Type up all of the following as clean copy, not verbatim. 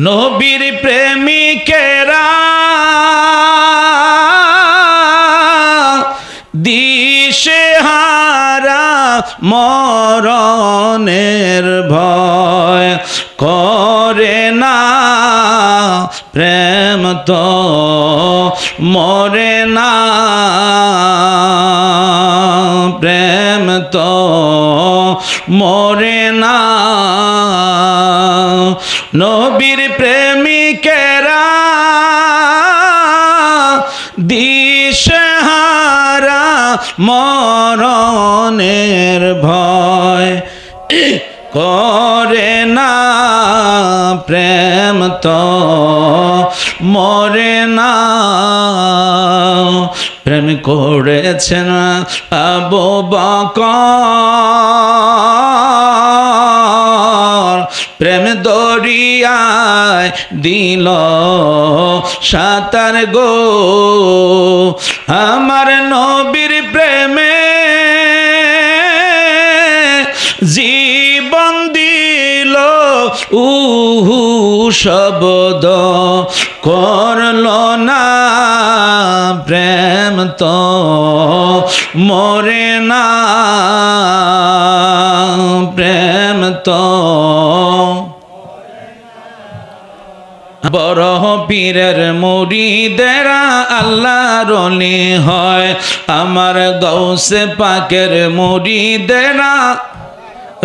নবীর প্রেমিকেরা দিশেহারা মরণের ভয় করে না, প্রেম তো মরে না, প্রেম তো মরে না। নবীর প্রেমিকেরা দিশেহারা মরণের ভয় করে না, প্রেম তো মরে না। প্রেম করেছেন আবু বকর, প্রেম দরিয়ায় দিল সাঁতার গো। আমার নবীর প্রেমে জীবন দিল উহু শব্দ করল না, প্রেম তো মরে না, প্রেম তো। বড় পীরের মুরিদেরা আল্লাহর ওলি হয়, আমার গৌসে পাকের মুরিদেরা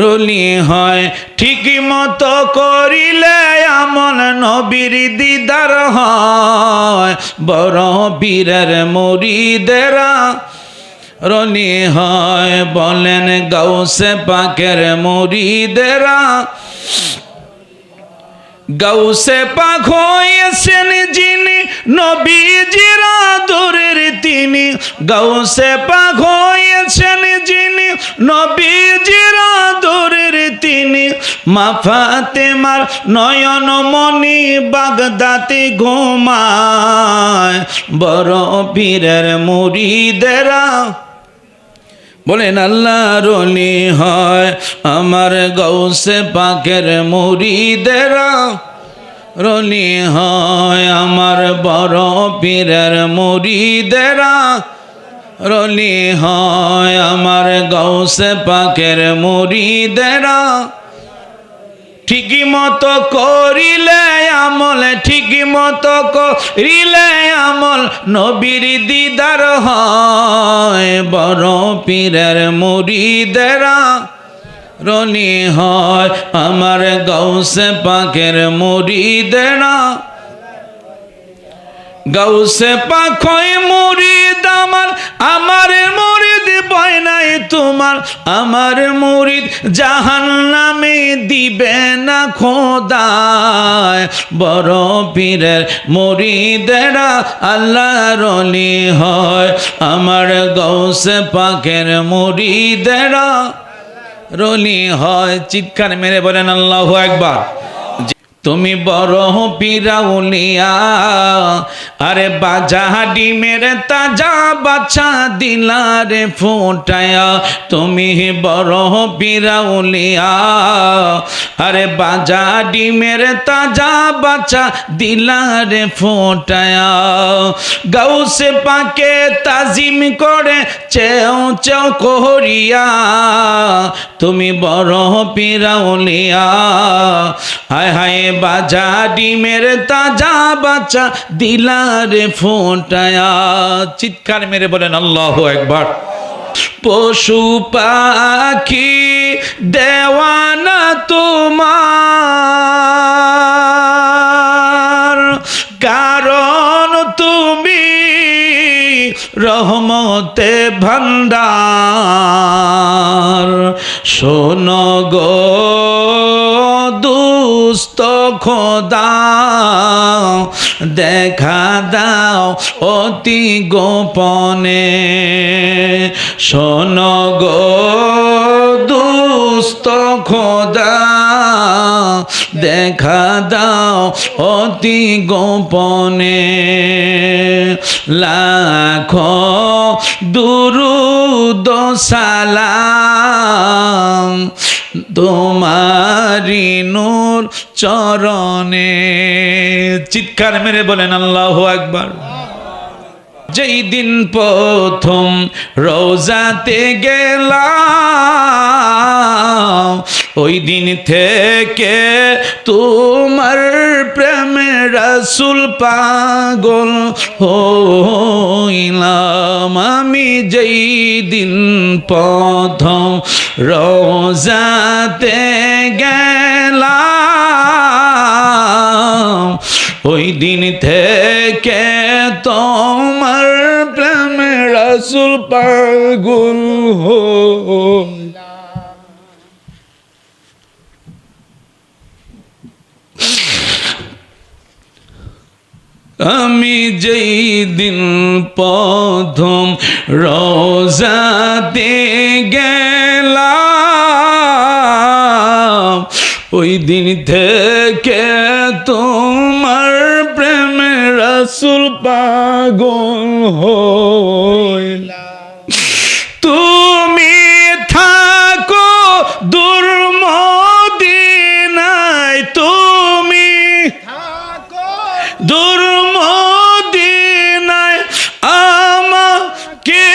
রলি হয়। ঠিক মতো করিলে আমল নবীর দিদার হয়, বড় পীরের মুরিদেরা রলি হয়। বলেন গৌসে পাকের মুরিদেরা, গৌসে পাক হয়েছেন যিনি নবীজির আদরের তিনি, গৌসে পাক হয়েছেন যিনি নবীজির আদরের তিনি। মা ফাতেমার নয়ন মনি বাগদাতে ঘুমায়, বড় পীরের মুরিদেরা বলেন আল্লাহর ওলি হয়। আমার গৌসে পাকের মুরিদেরা রলি হয়, আমার বড় পীরের মুরিদেরা রলি হয়। আমার গৌসে পাকের মুরিদেরা ঠিক মতো করিলে আমল, ঠিক মতো করিলে আমল নবীর দিদার হয়, বড় পীরের মুরিদেরা রলি হয়। আমার গৌসে পাকের মুরিদেরা, গৌসে পাক হয় মুরিদ আমার, আমার মুরিদ ভয় নাই তোমার, আমার মুরিদ জাহান্নামে দিবে না খোদায়। বড় পীরের মুরিদেরা আল্লাহর ওলি হয়, আমার গৌসে পাকের মুরিদেরা রলি হয়। চিৎকার মেরে বলেন আল্লাহু আকবার। তুমি বড় পীরা উলিয়া, আরে বাজা ডিমের তাজা বাচ্চা দিলারে ফোটায়া। তুমি বড় পীরা উলিয়া, আরে বাজা ডিমের তাজা বাচ্চা দিলারে ফোটায়া। গৌসে পাকে তাজিম করে চেও চেও করিয়া, তুমি বড় পীরা উলিয়া। হায় হায় বাজা ডিমের তাজা বাচ্চা দিলারে ফোটায়া। চিৎকার মেরে বলেন আল্লাহু আকবার। পশু পাখি দেওয়ানা তোমার, কারণ তুমি রহমতে ভান্ডার। শোনো গো দুস্থ খোদা, দেখা দাও অতি গোপনে। শোনো গো দুস্থ খোদা, দেখা দাও অতি গোপনে। লাখো দুরুদ সালাম তোমারি নূর চরণে। চিৎকার মেরে বলেন আল্লাহু আকবার। যেই দিন প্রথম রোজাতে গেলাম, ওই দিন থেকে তোমার প্রেমে রাসূল পাগল হইলাম। আমি যেই দিন প্রথম রোজাতে গেলাম, ওই দিন থেকে তোমার প্রেমে রাসূল পাগল হইলাম। আমি যেই দিন প্রথম রোজাতে গেলাম, ওই দিন থেকে তোমার প্রেমে রাসূল পাগল হইলাম। তুমি থাকো দূর মদিনায়, তুমি থাকো দূর মদিনায়, আমাকে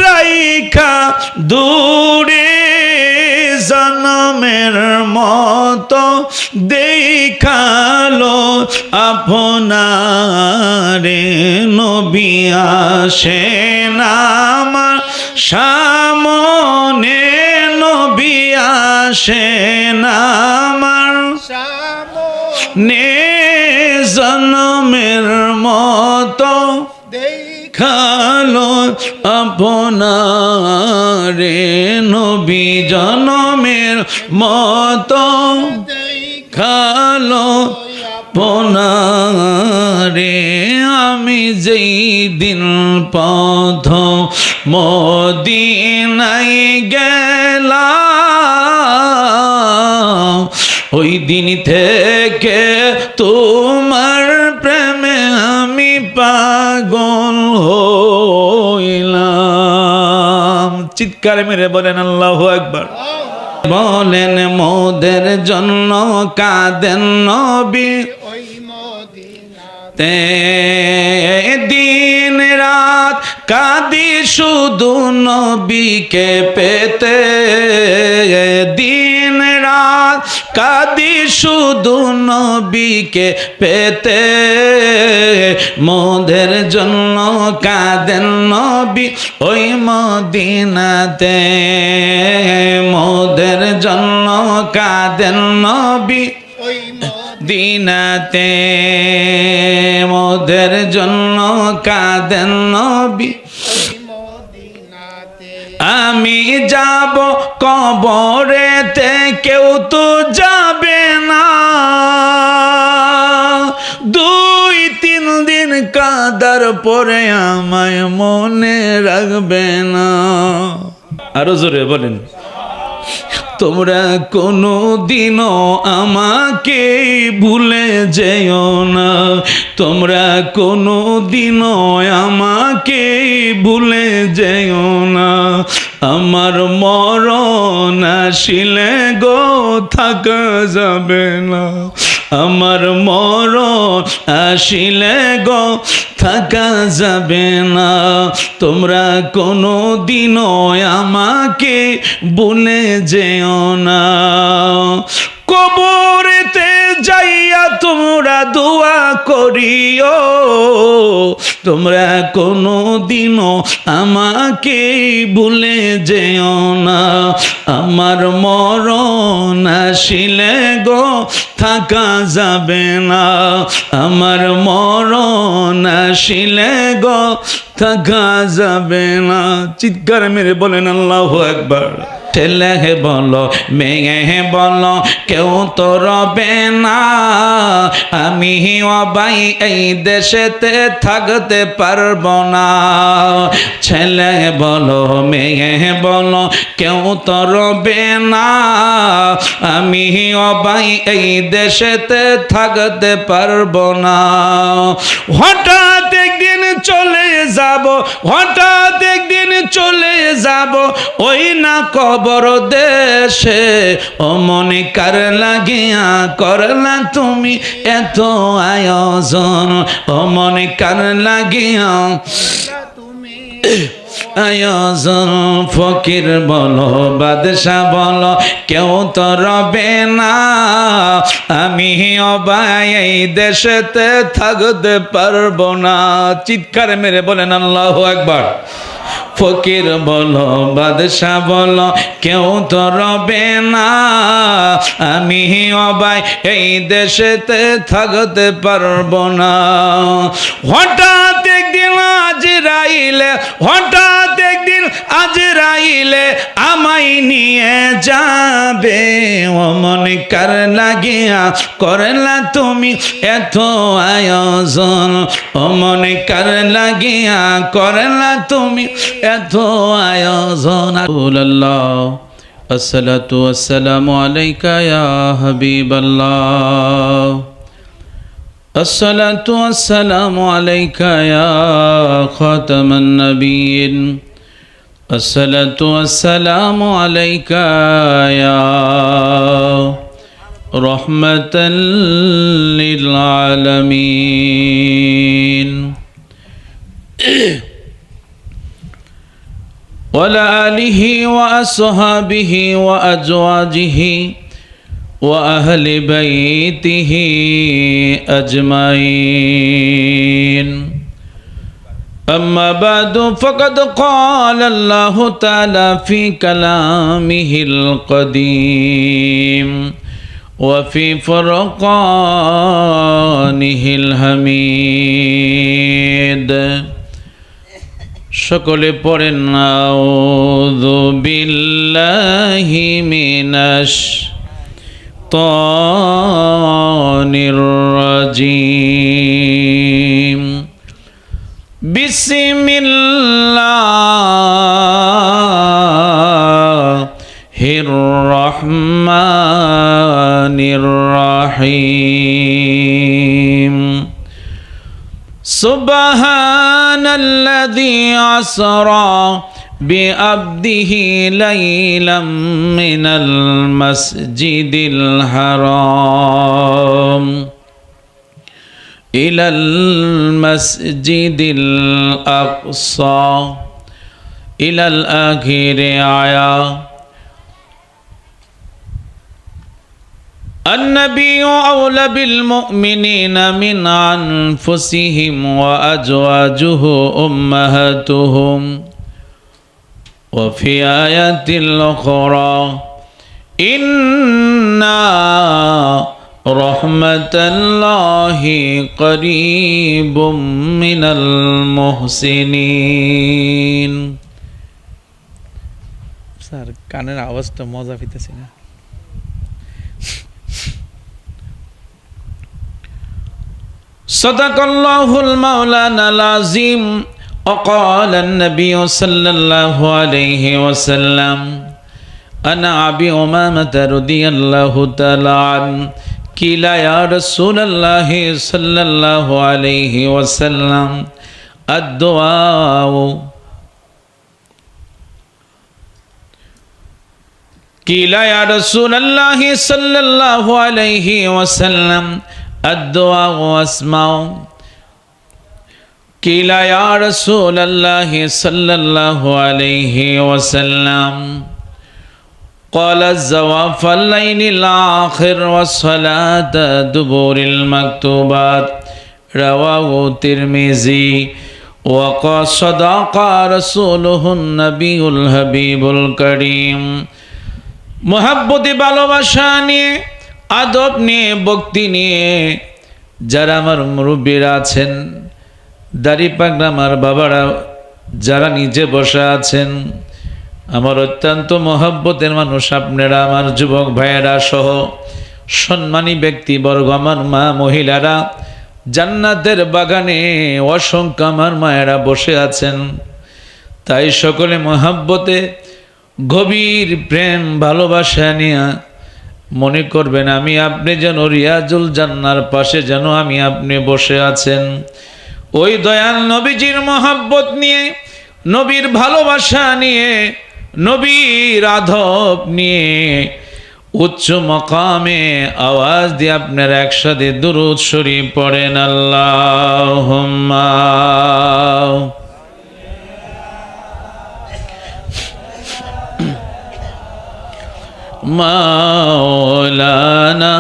রাইখা দূরে জনমের মতো দেখালো আপনারে। নবী আসেন আমার সামনে, নবী আসেন আমার সামনে, জনমের মতো দেখালো আপনারে। নবী জনমের মতো দেখালো আপনারে। আমি যেই দিন প্রথম মদিনায় গেলাম, ওই দিন থেকে তোমার প্রেমে আমি পাগল হইলাম। চিৎকার মেরে বলেন আল্লাহু আকবার। বলেন মোদের জন্য কাঁদেন নবী ওই মদিনাতে, দিন রাত কাঁদি শুধু নবীকে পেতে, দিন রাত কাঁদি শুধু নবীকে পেতে। মোদের জন্য কাঁদেন নবী ওই মদিনাতে, মোদের জন্য কাঁদেন নবী ওই মদিনাতে, মোদের জন্য কাঁদেন নবী। আমি যাব কবরেতে, কেউ তো যাবে না, 2-3 দিন কাঁদার পরে আমায় মনে রাখবে না। আরো জোরে বলেন। তোমরা কোনো দিনও আমাকে ভুলে যেও না, তোমরা কোনো দিনও আমাকে ভুলে যেও না। আমার মরণ আসিলে গো থাকা যাবে না, আমার মরণ আসিলে গো থাকা যাবে না। তোমরা কোনো দিনও আমাকে ভুলে যেও না। কবরেতে যাইয়া তোমরা দোয়া করিও, তোমরা কোনো দিনও আমাকে ভুলে যেও না। আমার মরণ আসিলে গো থাকা যাবে না, আমার মরণ আসিলে গো থাকা যাবে না। চিৎকার মেরে বলেন আল্লাহু আকবার। ছেলে বলো মেয়ে বলো কেউ তো রবে না, আমি অবাই এই দেশেতে থাকতে পারবো না। ছেলে বলো মেয়ে বলো কেউ তো রবে না, আমি অবাই এই দেশেতে থাকতে পারবো না। হঠাৎ একদিন চলে যাব, হঠাৎ একদিন চলে যাব ওই না কবর দেশে। ও মনে কার লাগিয়া করলা তুমি এত আয়োজন, ও মনে কার লাগিয়া আয়োজন। ফকির বলো বাদশা বলো কেউ তো রবে না, আমি অবাই এই দেশেতে থাকতে পারবো না। চিৎকার মেরে বলেন আল্লাহু আকবার। ফকির বলো বাদশা বলো কেউ তো রবে না, আমি অবাই এই দেশেতে থাকতে পারবো না। হঠাৎ একদিন আজরাইলে, হঠাৎ একদিন আজরাইলে আমায় নিয়ে যাবে। ও মনে কার লাগিয়া করলা তুমি এত আয়োজন, ও মনে কার লাগিয়া করলা তুমি এত আয়োজন। আল্লাহ আসসালাতু ওয়াসসালামু আলাইকা ইয়া হাবিবাল্লাহ, আসসালাতু ওয়াসসালামু আলাইকা ইয়া খাতামান নবিয়্যিন, আসসালাতু ওয়াসসালামু আলাইকা ইয়া রাহমাতাল লিল আলামিন। وعلى آله وأصحابه وأزواجه وأهل بيته أجمعين. أما بعد فقد قال الله تعالى في كلامه القديم وفي فرقانه الحميد. সকলে পড়েন আউযু বিল্লাহি মিনাশ শাইতানির রাজিম। বিসমিল্লাহির রহমানির রহিম। সুবহানাল্লাযী আসরা বিআবদিহি লাইলাম মিনাল মাসজিদিল হারাম ইলাল মাসজিদিল আকসা ইলাল আখিরি আয়া। النبي أولى بالمؤمنين من أنفسهم وأزواجه أمهاتهم. وفي آية الأخرى إنا رحمة الله قريب من المحسنين. স্যার কানের আওয়াজটা মজা পেতেছি না। صدق الله المولانا العظيم وقال النبي صلى الله عليه وسلم أنا أبي أمامة رضي الله تعالى عنه قيل يا رسول الله صلى الله عليه وسلم الدعاء قيل يا رسول الله صلى الله عليه وسلم الدعاء واسمع. قيل يا رسول الله صلى الله عليه وسلم قال الزواف الليل الآخر والصلاة دبور المكتوبات. رواه الترمذي وقال صدق رسوله النبي الحبيب الكريم. محبت ভালোবাসা নিয়ে, আদব নিয়ে, ভক্তি নিয়ে যারা আমার মুরব্বীরা আছেন, দাড়ি পাগড়া আমার বাবারা যারা নিচে বসে আছেন, আমার অত্যন্ত মহব্বতের মানুষ আপনারা, আমার যুবক ভাইয়েরা সহ সম্মানী ব্যক্তিবর্গ, আমার মা মহিলারা, জান্নাতের বাগানে অসংখ্য আমার মায়েরা বসে আছেন। তাই সকলে মহব্বতে গভীর প্রেম ভালোবাসা নিয়ে মনে করবেন আমি আপনি যেন রিয়াজুল জান্নার পাশে যেন আমি আপনি বসে আছেন। ওই দয়াল নবীজির মহব্বত নিয়ে, নবীর ভালোবাসা নিয়ে, নবীর আদব নিয়ে উচ্চ মকামে আওয়াজ দিয়ে আপনার একসাথে দুরূদ শরীফ পড়েন। আল্লাহুম্মা মাওলানা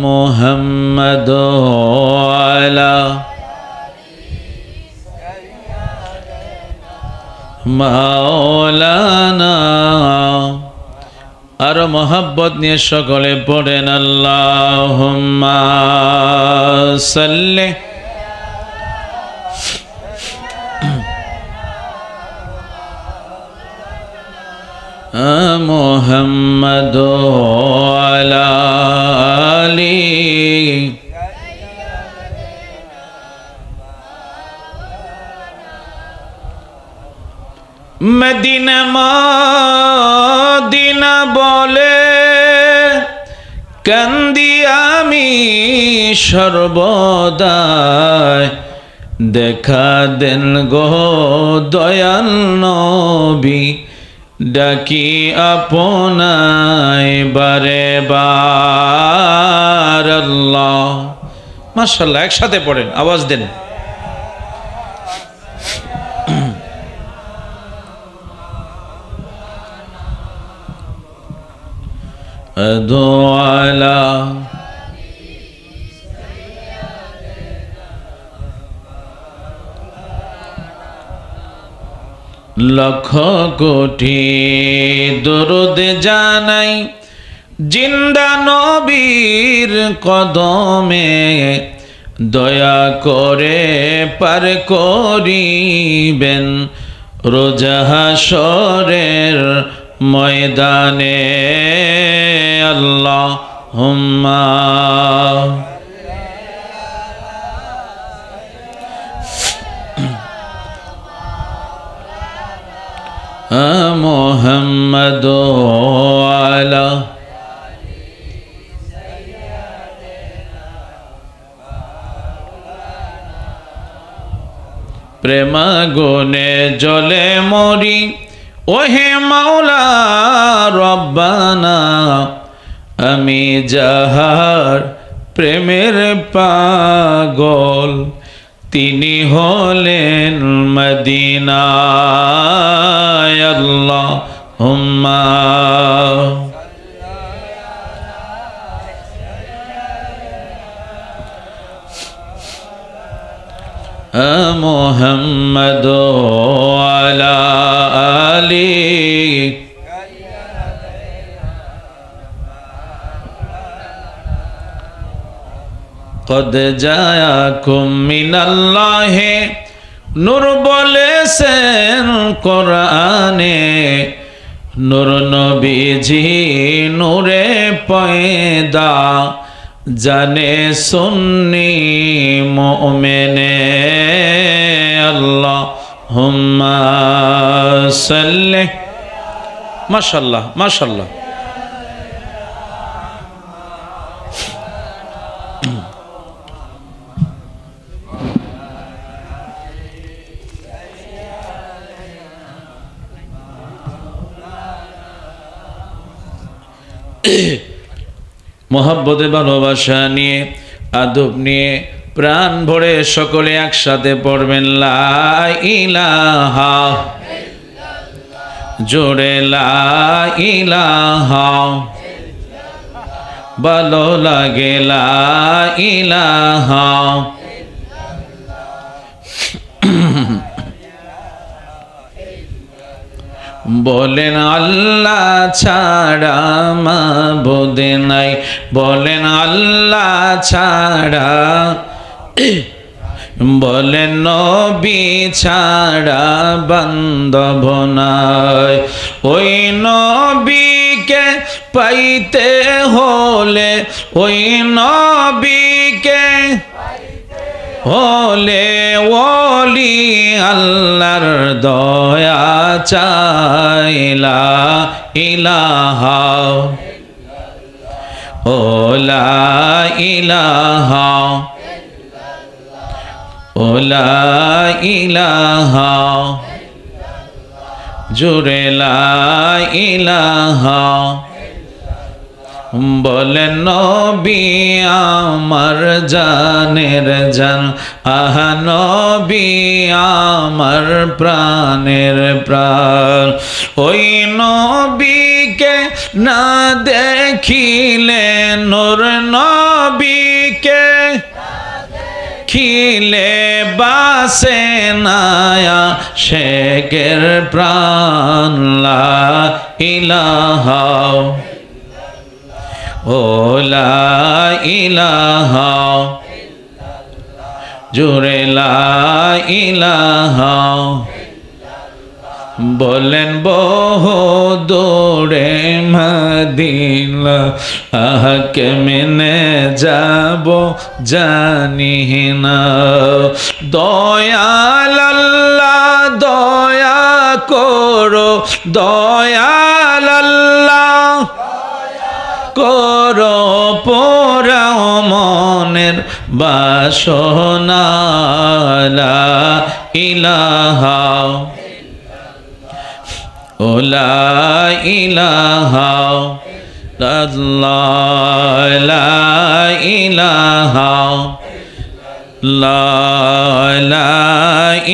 মুহাম্মদ আলা মাওলানা। আর মোহাব্বত নিয়ে সকলে পড়েন আল্লাহুম্মা সাল্লি মুহাম্মদ আলা আলি মদিনা মদিনা বলে কান্দি আমি সর্বদাই, দেখা দেন গো দয়াল নবী, ডাকি আপনায় বারে বার। আল্লাহ মাশাআল্লাহ, একসাথে পড়েন, আওয়াজ দেন। আলা লক্ষ কোটি দরুদ জানাই জিন্দা নবীর কদমে, দয়া করে পার করিবেন রোজ হাশরের ময়দানে। আল্লাহুম্মা মুহাম্মদ আলা প্রেমাগুনে জলে মরি, ওহে মাওলা রব্বানা, আমি যাহার প্রেমের পাগল, তিনি হলেন মদিনায়। আল্লাহুম্মা মুহাম্মদ আলা আলি কদ জায়াকুম মিনাল্লাহি নূর বলেছেন কোরআনে, নূর নবীজি নূরে পয়দা, জানে সুন্নি মুমিনে। আল্লাহুম্মা সাল্লি। মাশাআল্লাহ মাশাআল্লাহ। মোহাব্বতে ভালোবাসা নিয়ে, আদব নিয়ে, প্রাণ ভরে সকলে একসাথে পড়বেন লা ইলাহা, জোরে লা ইলাহা, ভালো লাগে লা ইলাহা। বলেন আল্লাহ ছাড়া মাবুদ নাই, বলেন আল্লাহ ছাড়া, বলেন নবী ছাড়া বান্ধব নাই। ওই নবীকে পাইতে হলে, ওই নবীকে হলে ওলি আল্লাহর দয়া চাইলা ইলাহা, ও লা ইলাহা, ও লা ইলাহা জোরে লা ইলাহা বলেন নবী আমার জানের জান আহা নবী আমার প্রাণের প্রাণ ওই নবীকে না দেখিলে নূর নবীকে খিলে বাসে নায়া শেখের প্রাণ লা ইলাহা ও লা ইলাহা জোরে লা ইলাহা বলেন বহু দূরে মদিনা কেমনে যাব জানি না দয়াল আল্লাহ দয়া করো দয়াল আল্লাহ করো পোড়াও মনের বাসনা লা ইলাহা ও লা ইলাহা ইল্লাল্লাহ লা ইলাহা লা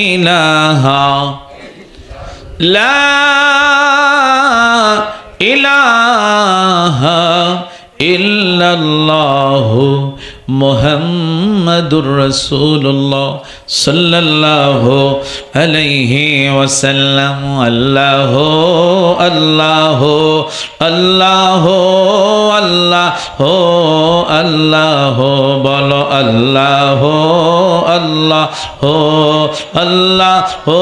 ইলাহা লা ইলাহা ইল্লাল্লাহু মুহাম্মাদুর রাসূলুল্লাহ সাল্লাল্লাহু আলাইহি ওয়াসাল্লাম আল্লাহু আল্লাহু আল্লাহু আল্লাহু আল্লাহু বলো আল্লাহু আল্লাহু আল্লাহু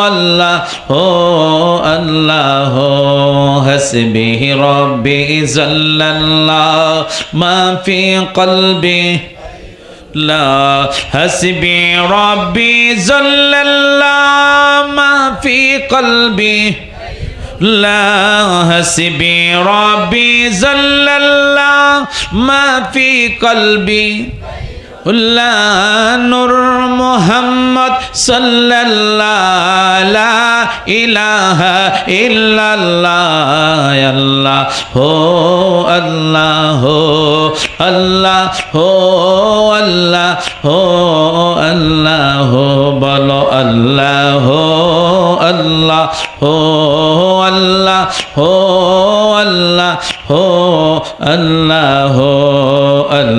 আল্লাহু আল্লাহু হাসবি রব্বি জাল্লাল্লাহু মা ফি قلبي لا حسبي ربي جل الله ما في قلبي لا حسبي ربي جل الله ما في قلبي لا نور محمد صلى الله لا إله إلا الله الله هو الله الله هو الله هو الله بلو الله الله هو الله هو الله هو الله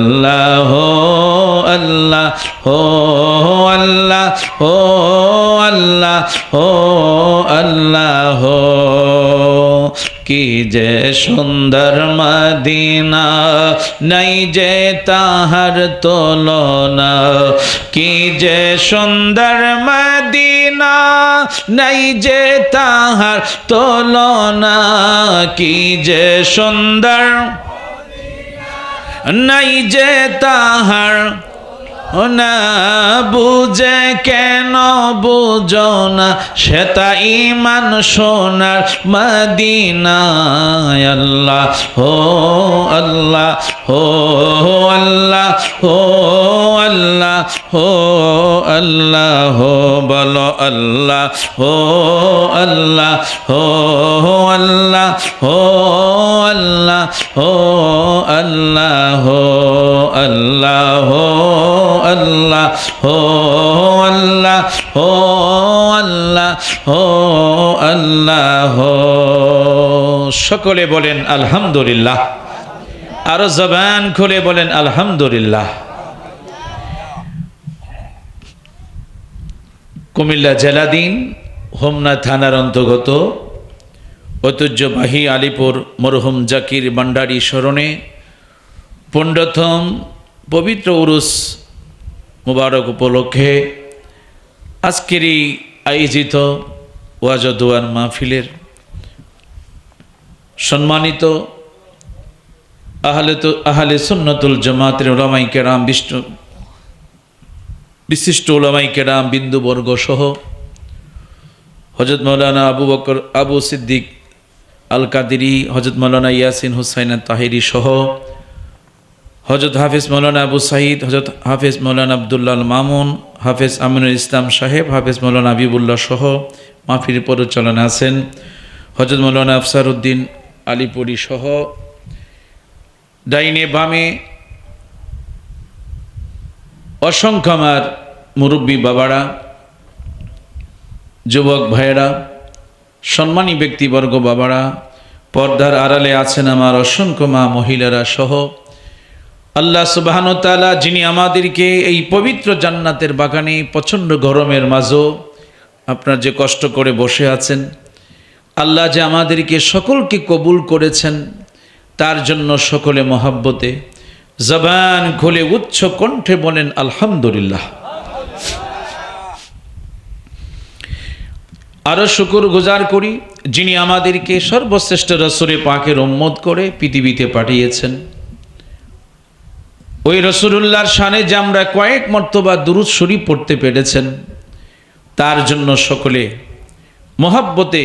الله আল্লাহ হো আল্লাহ হো আল্লাহ হো আল্লাহ কি যে সুন্দর মদিনা নাই যে তাহার তুলনা কি যে সুন্দর মদিনা নাই যে তাহার তুলনা কি যে সুন্দর নাই যে তাহার না বুঝে কেন বুঝো না সেটা ইমান সোনার মদিনায় আল্লাহ হো আল্লাহ হো আল্লাহ হো আল্লাহ হো আল্লাহ হো বলো আল্লাহ হো আল্লাহ হো আল্লাহ হো আল্লাহ হো আল্লাহ হো আল্লাহ হো আল্লাহ হো আল্লাহ হো আল্লাহ হো আল্লাহ সকলে বলেন আলহামদুলিল্লাহ আরো জবান খুলে বলেন আলহামদুলিল্লাহ কুমিল্লা জেলাধীন হোমনা থানার অন্তর্গত ঐতিহ্যবাহী আলিপুর মরহুম জাকির ভান্ডারী স্মরণে 15তম পবিত্র উরুস মুবারক উপলক্ষে আজকের এই আয়োজিত ওয়াজ ও দোয়ার মাহফিলের সম্মানিত আহলে সুন্নতুল জামাতের উলামায়ে কেরাম বিশিষ্ট উলামায়ে কেরাম বিন্দুবর্গ সহ হযরত মাওলানা আবু বকর আবু সিদ্দিক আল কাদেরী, হযরত মাওলানা ইয়াসিন হুসাইন তাহেরি সহ হযরত হাফেজ মাওলানা আবু সাঈদ, হযরত হাফেজ মাওলানা আব্দুল্লাহ আল মামুন, হাফেজ আমিনুল ইসলাম সাহেব, হাফেজ মৌলানা হাবিবুল্লাহ সহ মাহফিল পরিচালনা আছেন হযরত মৌলানা আফসারউদ্দিন আলীপুরী সহ ডাইনে বামে অসংখ্য আমার মুরব্বী বাবারা, যুবক ভাইয়েরা, সম্মানী ব্যক্তিবর্গ বাবারা, পর্দার আড়ালে আছেন আমার অসংখ্য মা মহিলারা সহ আল্লাহ সুবহানাহু ওয়া তাআলা যিনি আমাদেরকে এই পবিত্র জান্নাতের বাগানে প্রচণ্ড গরমের মাঝেও আপনারা যে কষ্ট করে বসে আছেন, আল্লাহ যে আমাদেরকে সকলকে কবুল করেছেন তার জন্য সকলে মহাব্বতে জবান খুলে উচ্চ কণ্ঠে বলেন আলহামদুলিল্লাহ। আরও শুকর গুজার করি যিনি আমাদেরকে সর্বশ্রেষ্ঠ রসুলে পাকের উম্মত করে পৃথিবীতে পাঠিয়েছেন। ওই রসুলুল্লাহর শানে যে আমরা কয়েক মর্তবা দুরূদ শরীফ পড়তে পেরেছেন তার জন্য সকলে মহাব্বতে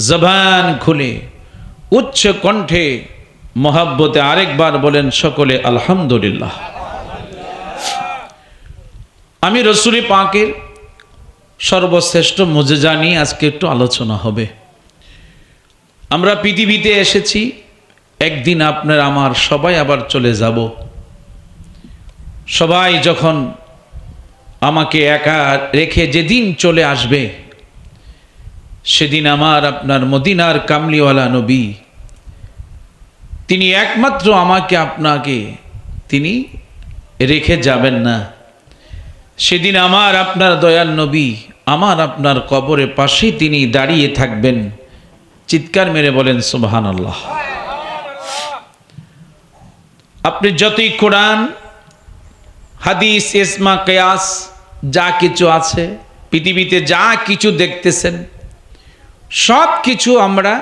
জবান খুলে উচ্চ কণ্ঠে মহাব্বতে আরেকবার বলেন সকলে আলহামদুলিল্লাহ। আমি রসুল পাকের সর্বশ্রেষ্ঠ মুজিজা নিয়ে আজকে একটু আলোচনা হবে। আমরা পৃথিবীতে এসেছি, একদিন আপনার আমার সবাই আবার চলে যাব। সবাই যখন আমাকে একা রেখে যেদিন চলে আসবে সেদিন আমার আপনার মদিনার কামলিওয়ালা নবী তিনি একমাত্র আমাকে আপনাকে তিনি রেখে যাবেন না। সেদিন আমার আপনার দয়াল নবী আমার আপনার কবরের পাশেই তিনি দাঁড়িয়ে থাকবেন। চিৎকার মেরে বলেন সুবহানাল্লাহ। আপনি যতই কোরআন হাদিস ইসমা কিয়াস যা কিছু আছে পৃথিবীতে যা কিছু দেখতেছেন সব কিছু আমরা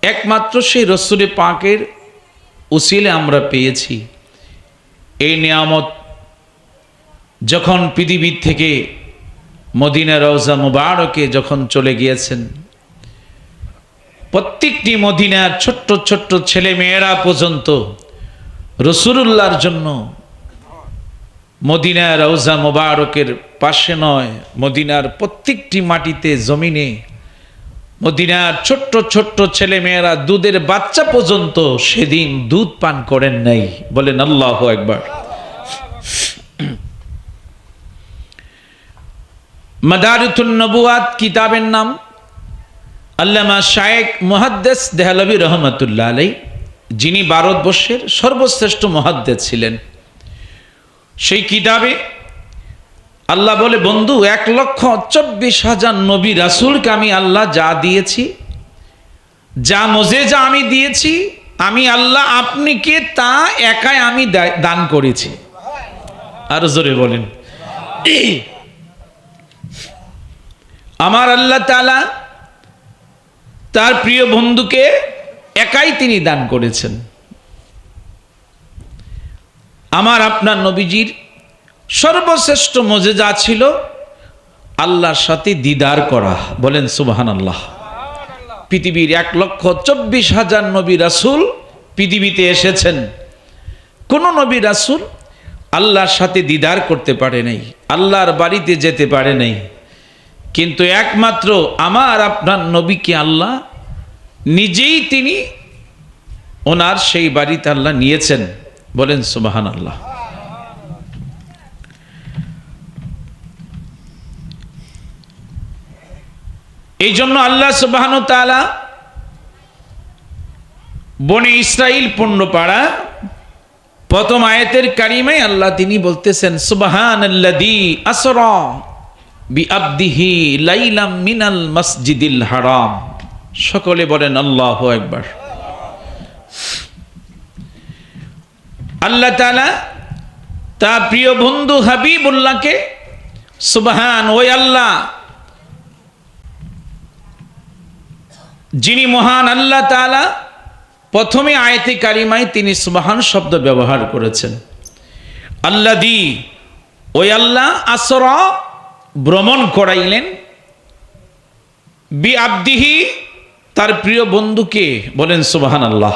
একমাত্র সেই রসুল পাকের উসিলে আমরা পেয়েছি। এই নিয়ামত যখন পৃথিবীর থেকে মদিনা রওজা মুবারকে যখন চলে গিয়েছেন, প্রত্যেকটি মদিনার ছোট্ট ছোট্ট ছেলে মেয়েরা পর্যন্ত রসুলুল্লাহর জন্য মদিনা রওজা মুবারকের পাশে নয়, মদিনার প্রত্যেকটি মাটিতে জমিনে মদিনার ছোট্ট ছোট্ট ছেলে মেয়েরা দুধের বাচ্চা পর্যন্ত সেদিন দুধ পান করেন নাই। বলেন আল্লাহু আকবার। মাদারিতুন নবুয়াত কিতাবের নাম আল্লামা শায়েখ মুহাদ্দিস দেহলভী রহমাতুল্লাহ আলাইহি, যিনি ভারতবর্ষের সর্বশ্রেষ্ঠ মুহাদ্দিস ছিলেন। সেই কিতাবে আল্লাহ বলে, বন্ধু 1,24,000 নবী রাসূলকে আমি আল্লাহ যা দিয়েছি, যা মুজিজা আমি দিয়েছি, আমি আল্লাহ আপনিকে তা একাই আমি দান করেছি। আর জোরে বলেন, আমার আল্লাহ তাআলা তার প্রিয় বন্ধুকে একাই তিনি দান করেছেন। আমার আপনার নবীজির সর্বশ্রেষ্ঠ মুজিজা ছিল আল্লাহর সাথে দিদার করা। বলেন সুবহানাল্লাহ। পৃথিবীর 1,24,000 নবী রাসূল পৃথিবীতে এসেছেন, কোন নবী রাসূল আল্লাহর সাথে দিদার করতে পারে নাই, আল্লাহর বাড়িতে যেতে পারে নাই। কিন্তু একমাত্র আমার আপনার নবীকে আল্লাহ নিজেই তিনি ওনার সেই বাড়িতে আল্লাহ নিয়েছেন। বলেন সুবহানাল্লাহ। এই জন্য আল্লাহ সুবহানাহু ওয়া তাআলা বনি ইসরাইল 15 পারা প্রথম আয়াতের কারিমায় আল্লাহ তিনি বলতেছেন সুবহানাল্লাযী আসরা বিআবদিহি লাইলাম মিনাল মসজিদিল হারাম। সকলে বলেন আল্লাহু আকবার। আল্লাহ তাআলা তার প্রিয় বন্ধু হাবিবুল্লাহকে সুবহান, ওই আল্লাহ যিনি মহান আল্লাহ তাআলা প্রথমে আয়াতে কারিমায় তিনি সুবহান শব্দ ব্যবহার করেছেন। আল্লাযী, ওই আল্লাহ আসরা ভ্রমণ করাইলেন বিআবদিহি তার প্রিয় বন্ধুকে। বলেন সুবহানাল্লাহ।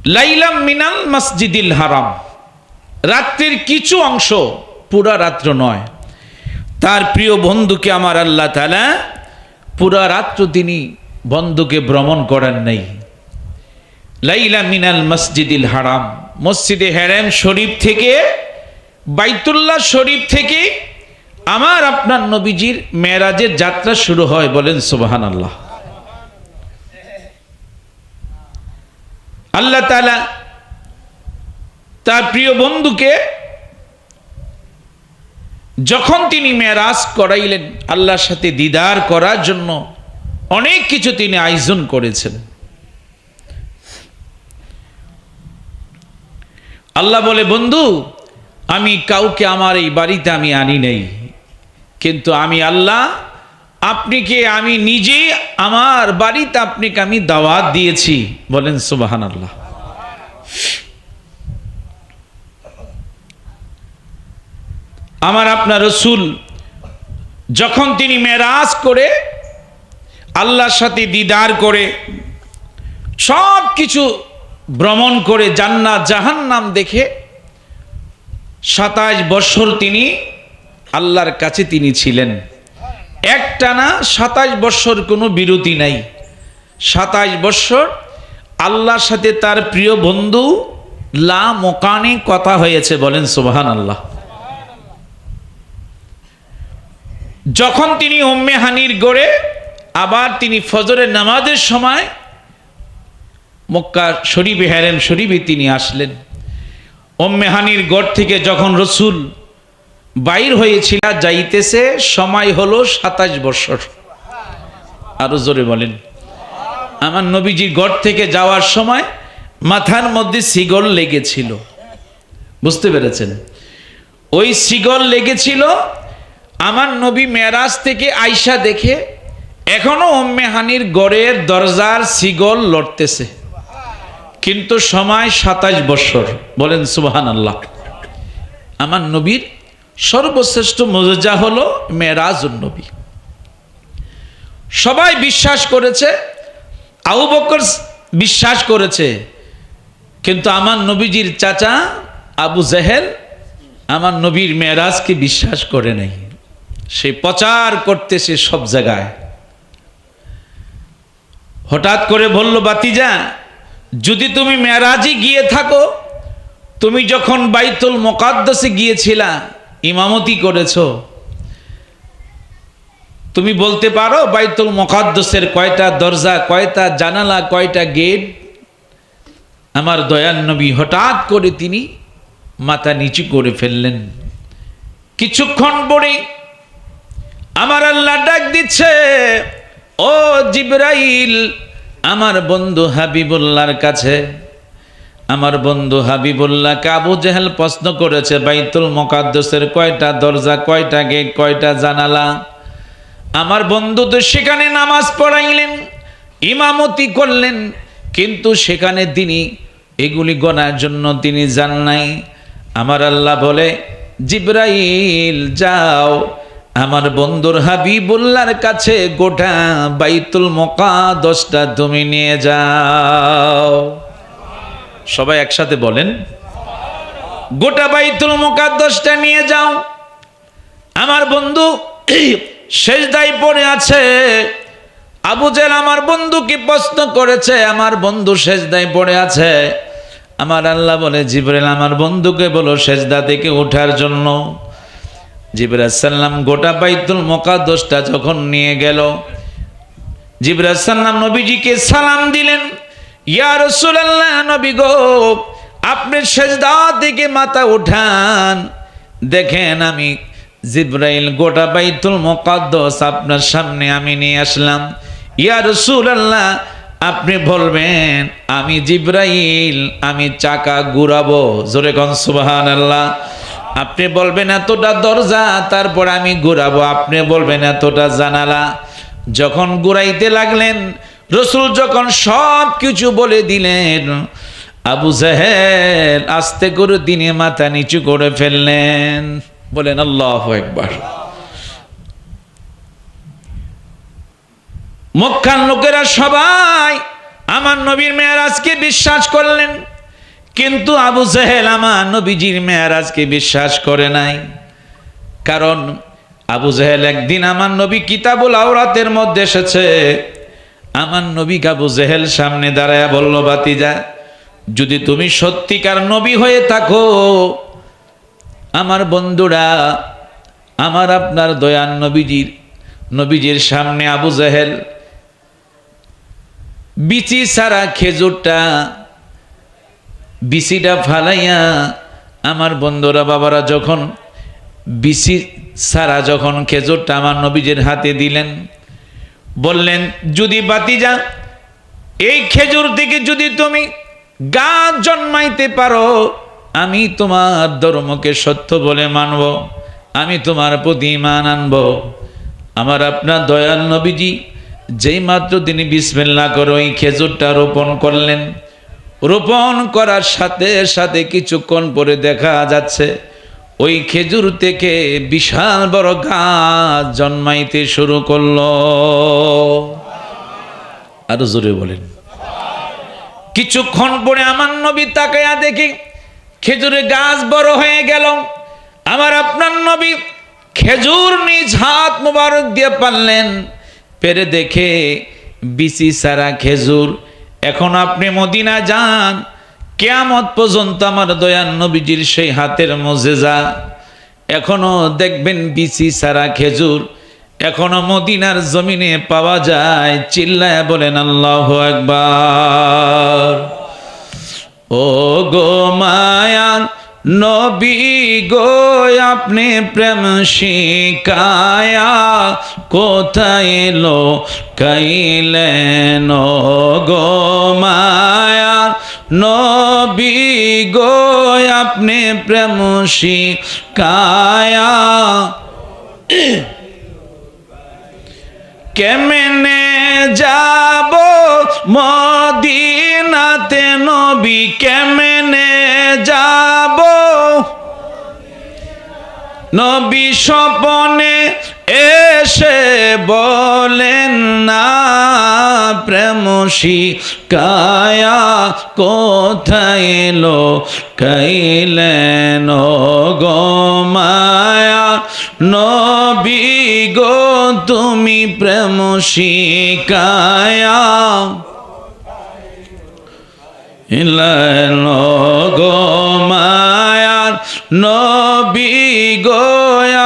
লাইলাম মিনাল মসজিদিল হারাম, রাত্রির কিছু অংশ, পুরা রাত্র নয়। তার প্রিয় বন্ধুকে আমার আল্লাহ তাআলা পুরা রাত্র তিনি বন্ধুকে ভ্রমণ করেন নাই। লাইলা মিনাল মসজিদিল হারাম, মসজিদে হারাম শরীফ থেকে, বাইতুল্লাহ শরীফ থেকে আমার আপনার নবীজির মেরাজের যাত্রা শুরু হয়। বলেন সুবহানাল্লাহ। আল্লাহ তাআলা তার প্রিয় বন্ধুকে যখন তিনি মেরাজ করাইলেন, আল্লাহর সাথে দিদার করার জন্য অনেক কিছু তিনি আয়োজন করেছেন। আল্লাহ বলে, বন্ধু আমি কাউকে আমার এই বাড়িতে আমি আনি নাই, কিন্তু আমি আল্লাহ আপনাকে আমি নিজে আমার বাড়িতে আপনাকে আমি দাওয়াত দিয়েছি। বলেন সুবহানাল্লাহ। আমার আপনার রসুল যখন তিনি মেরাজ করে আল্লাহর সাথে দিদার করে সব কিছু ভ্রমণ করে জান্নাত জাহান্নাম দেখে 27 বছর তিনি আল্লাহর কাছে তিনি ছিলেন। একটানা 27 বছর কোনো বিরতি নাই। 27 বছর আল্লাহর সাথে তার প্রিয় বন্ধু লা মোকানে কথা হয়েছে। বলেন সুবহানাল্লাহ। যখন তিনি উম্মে হানির গড়ে আবার তিনি ফজরের নামাজের সময় মক্কা শরীফে হারাম শরীফে তিনি আসলেন। উম্মে হানির গড় থেকে যখন রসুল বাইর হয়েছিল, যাইতেছে সময় হলো 27 বছর। আরো জোরে বলেন। আমার নবীজির গড় থেকে যাওয়ার সময় মাথার মধ্যে শিকল লেগেছিল। বুঝতে পেরেছেন? ওই শিকল লেগেছিল। আমার নবী মেরাজ থেকে আয়সা দেখে এখনো উম্মে হানির গড়ের দরজার শিকল লড়তেছে, কিন্তু সময় 27 বছর। বলেন সুবহানাল্লাহ। আমার নবীর সর্বশ্রেষ্ঠ মুজিজা হলো মেরাজুন নবী। সবাই বিশ্বাস করেছে, আবু বকর বিশ্বাস করেছে, কিন্তু আমার নবীজির চাচা আবু জেহেল আমার নবীর মেরাজকে বিশ্বাস করে নাই। সে প্রচার করতেছে সব জায়গায়। হঠাৎ করে বলল, বাতিজা যদি তুমি মেরাজে গিয়ে থাকো, তুমি যখন বাইতুল মুকাদ্দাসে গিয়েছিলা ইমামতি করেছো, তুমি বলতে পারো বাইতুল মুকাদ্দাসের কয়টা দরজা, কয়টা জানালা, কয়টা গেট? আমার দয়াল নবী হঠাৎ করে তিনি মাথা নিচু করে ফেললেন। কিছুক্ষণ পরে আমার আল্লাহ ডাক দিচ্ছে, ও জিবরাইল, আমার বন্ধু হাবিবুল্লাহর কাছে। আমার বন্ধু হাবিবুল্লাহকে আবু জেহেল প্রশ্ন করেছে বাইতুল মুকাদ্দাসের কয়টা দরজা, কয়টা গেট, কয়টা জানালা। আমার বন্ধু তো সেখানে নামাজ পড়াইলেন, ইমামতি করলেন, কিন্তু সেখানে তিনি এগুলি গণার জন্য তিনি যান নাই। আমার আল্লাহ বলে, জিবরাইল যাও আমার বন্ধুর হাবিবুল্লাহর কাছে গোটা বাইতুল মুকাদ্দাসটা তুমি নিয়ে যাও। সবাই একসাথে বলেন, গোটা বাইতুল মুকাদ্দাসটা নিয়ে যাও। আমার বন্ধু সেজদায় পড়ে আছে। আবু জেহেল আমার বন্ধুকে প্রশ্ন করেছে, আমার বন্ধু সেজদায় পড়ে আছে। আমার আল্লাহ বলে, জিবরাইল আমার বন্ধুকে বলো সেজদা থেকে ওঠার জন্য। জিবরাইল সাল্লাম গোটা বাইতুল মুকাদ্দাসটা যখন নিয়ে গেল, জিবরাইল সাল্লাম নবীজিকে সালাম দিলেন, ইয়া রাসূলুল্লাহ, নবী গো আপনি সেজদা থেকে মাথা উঠান। দেখেন আমি জিবরাইল গোটা বাইতুল মুকাদ্দাস আপনার সামনে আমি নিয়ে আসলাম। ইয়া রাসূলুল্লাহ, আপনি বলবেন আমি জিবরাইল, আমি চাকা ঘুরাবো। জোরে কোন সুবহানাল্লাহ। আপনি বলবেন এতটা দরজা, তারপর আমি ঘুরাবো। আপনি বলবেন এতটা জানালা। যখন ঘুরাইতে লাগলেন, রসুল যখন সব কিছু বলে দিলেন, আবু জেহেল আস্তে করে তিনি মাথা নিচু করে ফেললেন। বলেন আল্লাহু আকবার। মক্কার লোকেরা সবাই আমার নবীর মেরাজকে বিশ্বাস করলেন। কিন্তু আবু জেহেল আমার নবীজির মেরাজকে বিশ্বাস করে নাই। কারণ আবু জেহেল একদিন আমার নবী কিতাবুল আওরাতের মধ্যে এসেছে, আমার নবী আবু জেহেল সামনে দাঁড়ায়া বলল, বাতিজা, যদি তুমি সত্যিকার নবী হয়ে থাকো, আমার বন্ধুরা, আমার আপনার দয়ান নবীজির সামনে আবু জেহেল বিচি সারা খেজুরটা বিচিটা ফালাইয়া, আমার বন্ধুরা বাবারা যখন বিচি সারা যখন খেজুরটা আমার নবীজির হাতে দিলেন, বললেন, যদি বাতিজা এই খেজুর থেকে যদি তুমি গাছ জন্মাইতে পারো, আমি তোমার ধর্মকে সত্য বলে মানব, আমি তোমার প্রতি ঈমান আনব। আমার আপনার দয়াল নবীজি যেই মাত্র তিনি বিসমিল্লাহ করে ওই খেজুরটা রোপণ করলেন, রোপণ করার সাথে সাথে কিছুক্ষণ পরে দেখা যাচ্ছে ওই খেজুর থেকে বিশাল বড় গাছ জন্মাইতে শুরু করলো। আরো জোরে বলেন। কিছুক্ষণ পরে আমার নবী তাকায়া দেখি খেজুরের গাছ বড় হয়ে গেল। আমার আপনার নবী খেজুর নিজ হাত মুবারক দিয়ে পারলেন, পেরে দেখে বিচি সারা খেজুর। এখন আপনি মদিনা যান, কিয়ামত পর্যন্ত আমার দয়াল নবীজির সেই হাতের মুজিজা এখনো দেখবেন, বিচি সারা খেজুর এখনো মদিনার জমিনে পাওয়া যায়। চিল্লায় বলেন আল্লাহু আকবার। ও গো মায়ার নবী গো, আপনি প্রেম শিকায়া কোথায় এলো কাইলেন? ও গো মায়ার নবী গো, আপনি প্রেম শিকায়া কেমনে যাব মদিনাতে নবী, কেমনে যাব? নবী স্বপনে এসে বলেন না, প্রেম শিকায়া কোথায় এলো কাইলেন? গো মায়া নবী গো, তুমি প্রেম শিকায়া ইলেন? গো মায়ার নবী গো,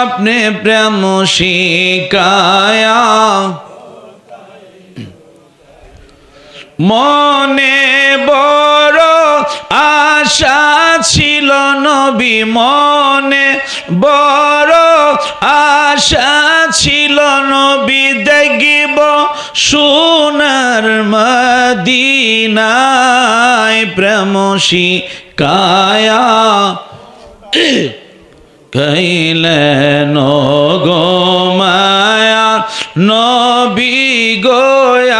আপনি প্রেম শিকায়া মনে বড় আশা ছিল নবী, মনে বড় আশা ছিল নবী, দেখিব সোনার মদিনায় প্রেম শিকায়া কাইলেন? গো মায়া নবী গো,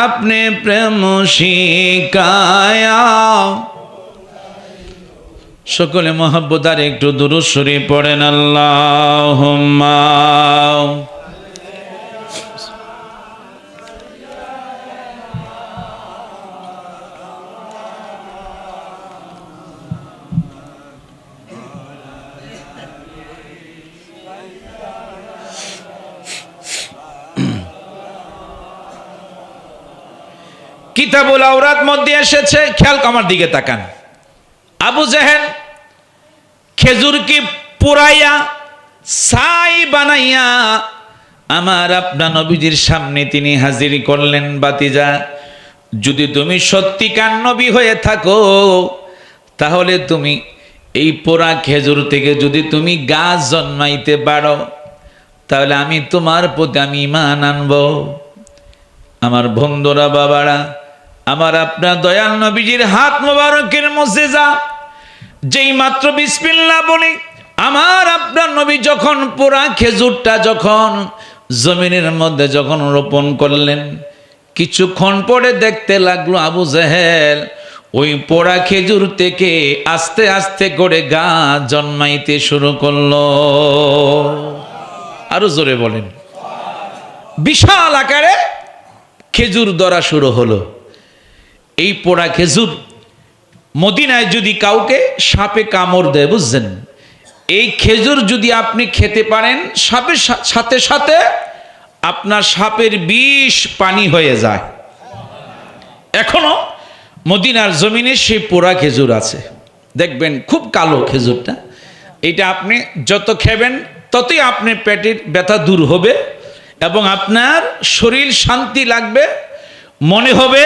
আপনি প্রেম শিকায়া। সকলে মহব্বত আর একটু দুরূদ শরীফ পড়েন আল্লাহুম্মা। কিতাবুল আওরাত মধ্যে এসেছে, খেয়াল আমার দিকে তাকান, আবু জেহেল খেজুরকে পুরাইয়া ছাই বানাইয়া আমার আপনার নবীজির সামনে তিনি হাজির করলেন। বাতিজা, যদি তুমি সত্যিকার নবী হয়ে থাকো, তাহলে তুমি এই পোড়া খেজুর থেকে যদি তুমি গাছ জন্মাইতে পারো, তাহলে আমি তোমার প্রতি আমি ঈমান আনব। আমার বন্ধুরা বাবারা, আমার আপনার দয়াল নবীজির হাত মোবারকের মুজিজা যেই মাত্র বিসমিল্লাহ বলি, আমার আপনার নবী যখন পুরা খেজুরটা যখন জমিনের মধ্যে যখন রোপণ করলেন, কিছুক্ষণ পরে দেখতে লাগলো আবু জেহেল ওই পোড়া খেজুর থেকে আস্তে আস্তে করে গাছ জন্মাইতে শুরু করলো। আরো জোরে বলেন। বিশাল আকারে খেজুর ধরা শুরু হলো। এই পোড়া খেজুর মদিনায় যদি কাউকে সাপে কামড় দেয়, বুঝছেন, এই খেজুর যদি আপনি খেতে পারেন, সাপের সাথে সাথে আপনার সাপের বিষ পানি হয়ে যায়। এখনো মদিনার জমিনে সেই পোড়া খেজুর আছে, দেখবেন খুব কালো খেজুরটা। এটা আপনি যত খাবেন ততই আপনার পেটের ব্যথা দূর হবে এবং আপনার শরীর শান্তি লাগবে, মনে হবে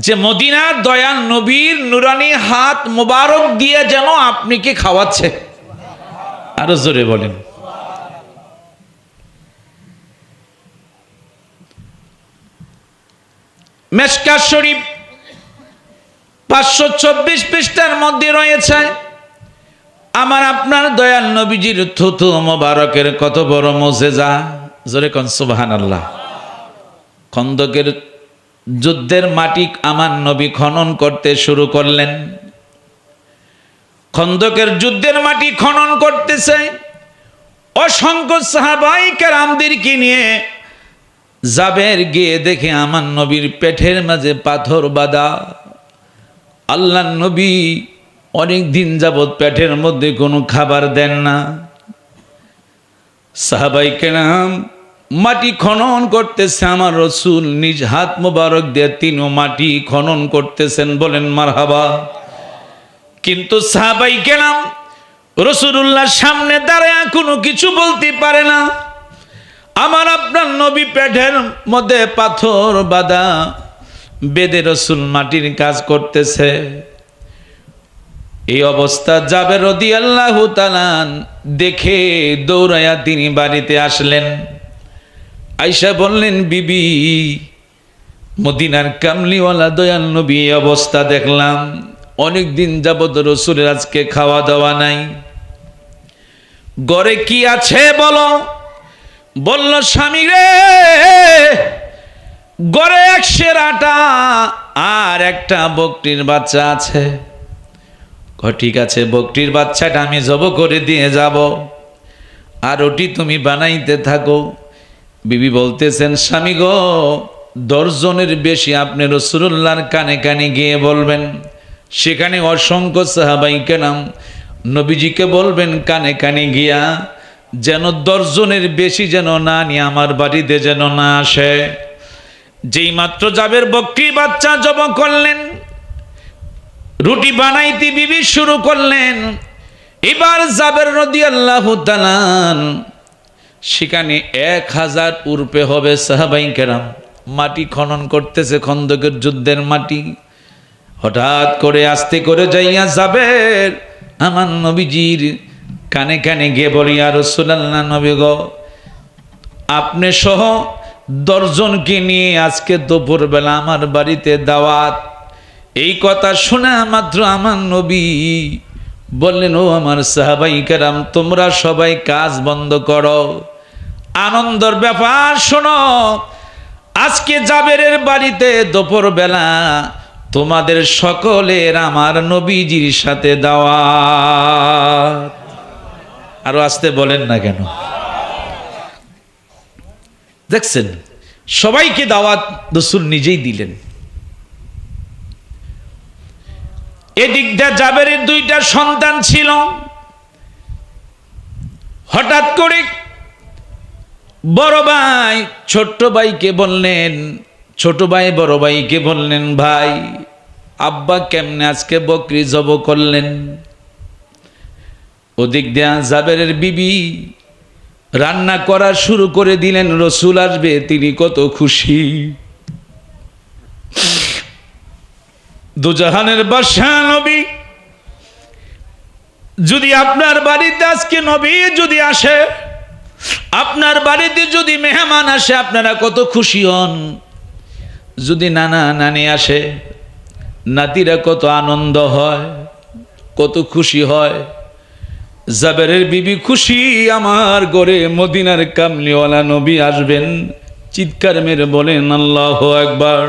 যে মদিনার দয়াল নবীর নুরানি হাত মোবারক দিয়ে যেন আপনাকে খাওয়াচ্ছে। আরো জোরে বলেন। মেশকাত শরীফ 524 পৃষ্ঠার মধ্যে রয়েছে আমার আপনার দয়াল নবীজির থুতু মোবারকের কত বড় মুজিজা। জোরে কোন সুবহানাল্লাহ। খন্দকের যুদ্ধের মাটি আমার নবী খনন করতে শুরু করলেন। খন্দকের যুদ্ধের মাটি খনন করতেছে, অসংখ্য সাহাবাই কেরামদেরকে নিয়ে জাবের গিয়ে দেখে আমার নবীর পেটের মাঝে পাথর বাঁধা। আল্লাহর নবী অনেক দিন যাবৎ পেটের মধ্যে কোনো খাবার দেন না। সাহাবাই কেরাম মাটি খনন করতেছে, আমার রসুল নিজ হাত মোবারক দিয়ে তিনও মাটি খনন করতেছেন, বলেন মারহাবা। কিন্তু সাহাবাই কেরাম রাসূলুল্লাহর সামনে দাঁড়ায় কোনো কিছু বলতে পারে না। আমার আপনার নবী পেটের মধ্যে পাথর বাঁধা, বেদে রসুল মাটির কাজ করতেছে। এই অবস্থা জাবের রাদিয়াল্লাহু তাআলা দেখে দৌড়ায়া তিনি বাড়িতে আসলেন। আয়েশা বললেন, বিবি, মদিনার কামলিওয়ালা দয়াল নবী এই অবস্থা দেখলাম, অনেক দিন যাবত রসুলের আজকে খাওয়া দাওয়া নাই, ঘরে কি আছে বলো। বলল, স্বামী রে, ঘরে 1 সের আটা আর একটা বকরির বাচ্চা আছে। ঠিক আছে, বকরির বাচ্চাটা আমি জব করে দিয়ে যাব, আর ওটি তুমি বানাইতে থাকো। বিবি বলতেছেন, স্বামী গো, 10 জনের বেশি আপনি রাসূলুল্লাহর কানে কানে গিয়ে বলবেন, সেখানে অসংখ্য সাহাবাই কেরাম নবীজিকে বলবেন কানে কানে গিয়া, যেন 10 জনের বেশি যেন না নিয়ে আমার বাড়িতে যেন না আসে। যেই মাত্র জাবের বকরি বাচ্চা জব করলেন, রুটি বানাইতে বিবি শুরু করলেন। এবার জাবের রাদিয়াল্লাহু তাআলা সেখানে 1000 উরপে হবে সাহাবাই কেরাম মাটি খনন করতেছে, খন্দকের যুদ্ধের মাটি। হঠাৎ করে আস্তে করে যাইয়া জাবের আমার নবীজির কানে কানে গিয়ে বলি, ইয়া রাসূলুল্লাহ, নবী গো, আপনি সহ 10 জনকে নিয়ে আজকে দুপুরবেলা আমার বাড়িতে দাওয়াত। এই কথা শোনা মাত্র আমার নবী বললেন, ও আমার সাহাবাই কেরাম, তোমরা সবাই কাজ বন্ধ করো, আনন্দের ব্যাপার শোনো। আজকে জাবেরের বাড়িতে দুপুরবেলা তোমাদের সকলের আমার নবীজির সাথে দাওয়াত। আরো আসতে বলেন না কেন? দেখছেন, সবাইকে দাওয়াত রাসূল নিজেই দিলেন। এদিকটা জাবেরের 2টা সন্তান ছিল। হঠাৎ করে বড় ভাই ছোট্ট ভাইকে বললেন, ছোট ভাই বড় ভাইকে বললেন, ভাই, আব্বা কেমনে আজকে বকরি জব করলেন? ওদিক দিয়া জাবেরের বিবি রান্না করা শুরু করে দিলেন। রসুল আসবে, তিনি কত খুশি। দুজাহানের বাদশা নবী, যদি আপনার বাড়িতে আজকে নবী যদি আসে, আপনার বাড়িতে যদি মেহমান আসে, আপনারা কত খুশি হন। যদি নানা নানি আসে, নাতিরা কত আনন্দ হয়, কত খুশি হয়। জাবেরের বিবি খুশি, আমার ঘরে মদিনার কামলিওয়ালা নবী আসবেন। চিৎকার মেরে বলেন আল্লাহু আকবার।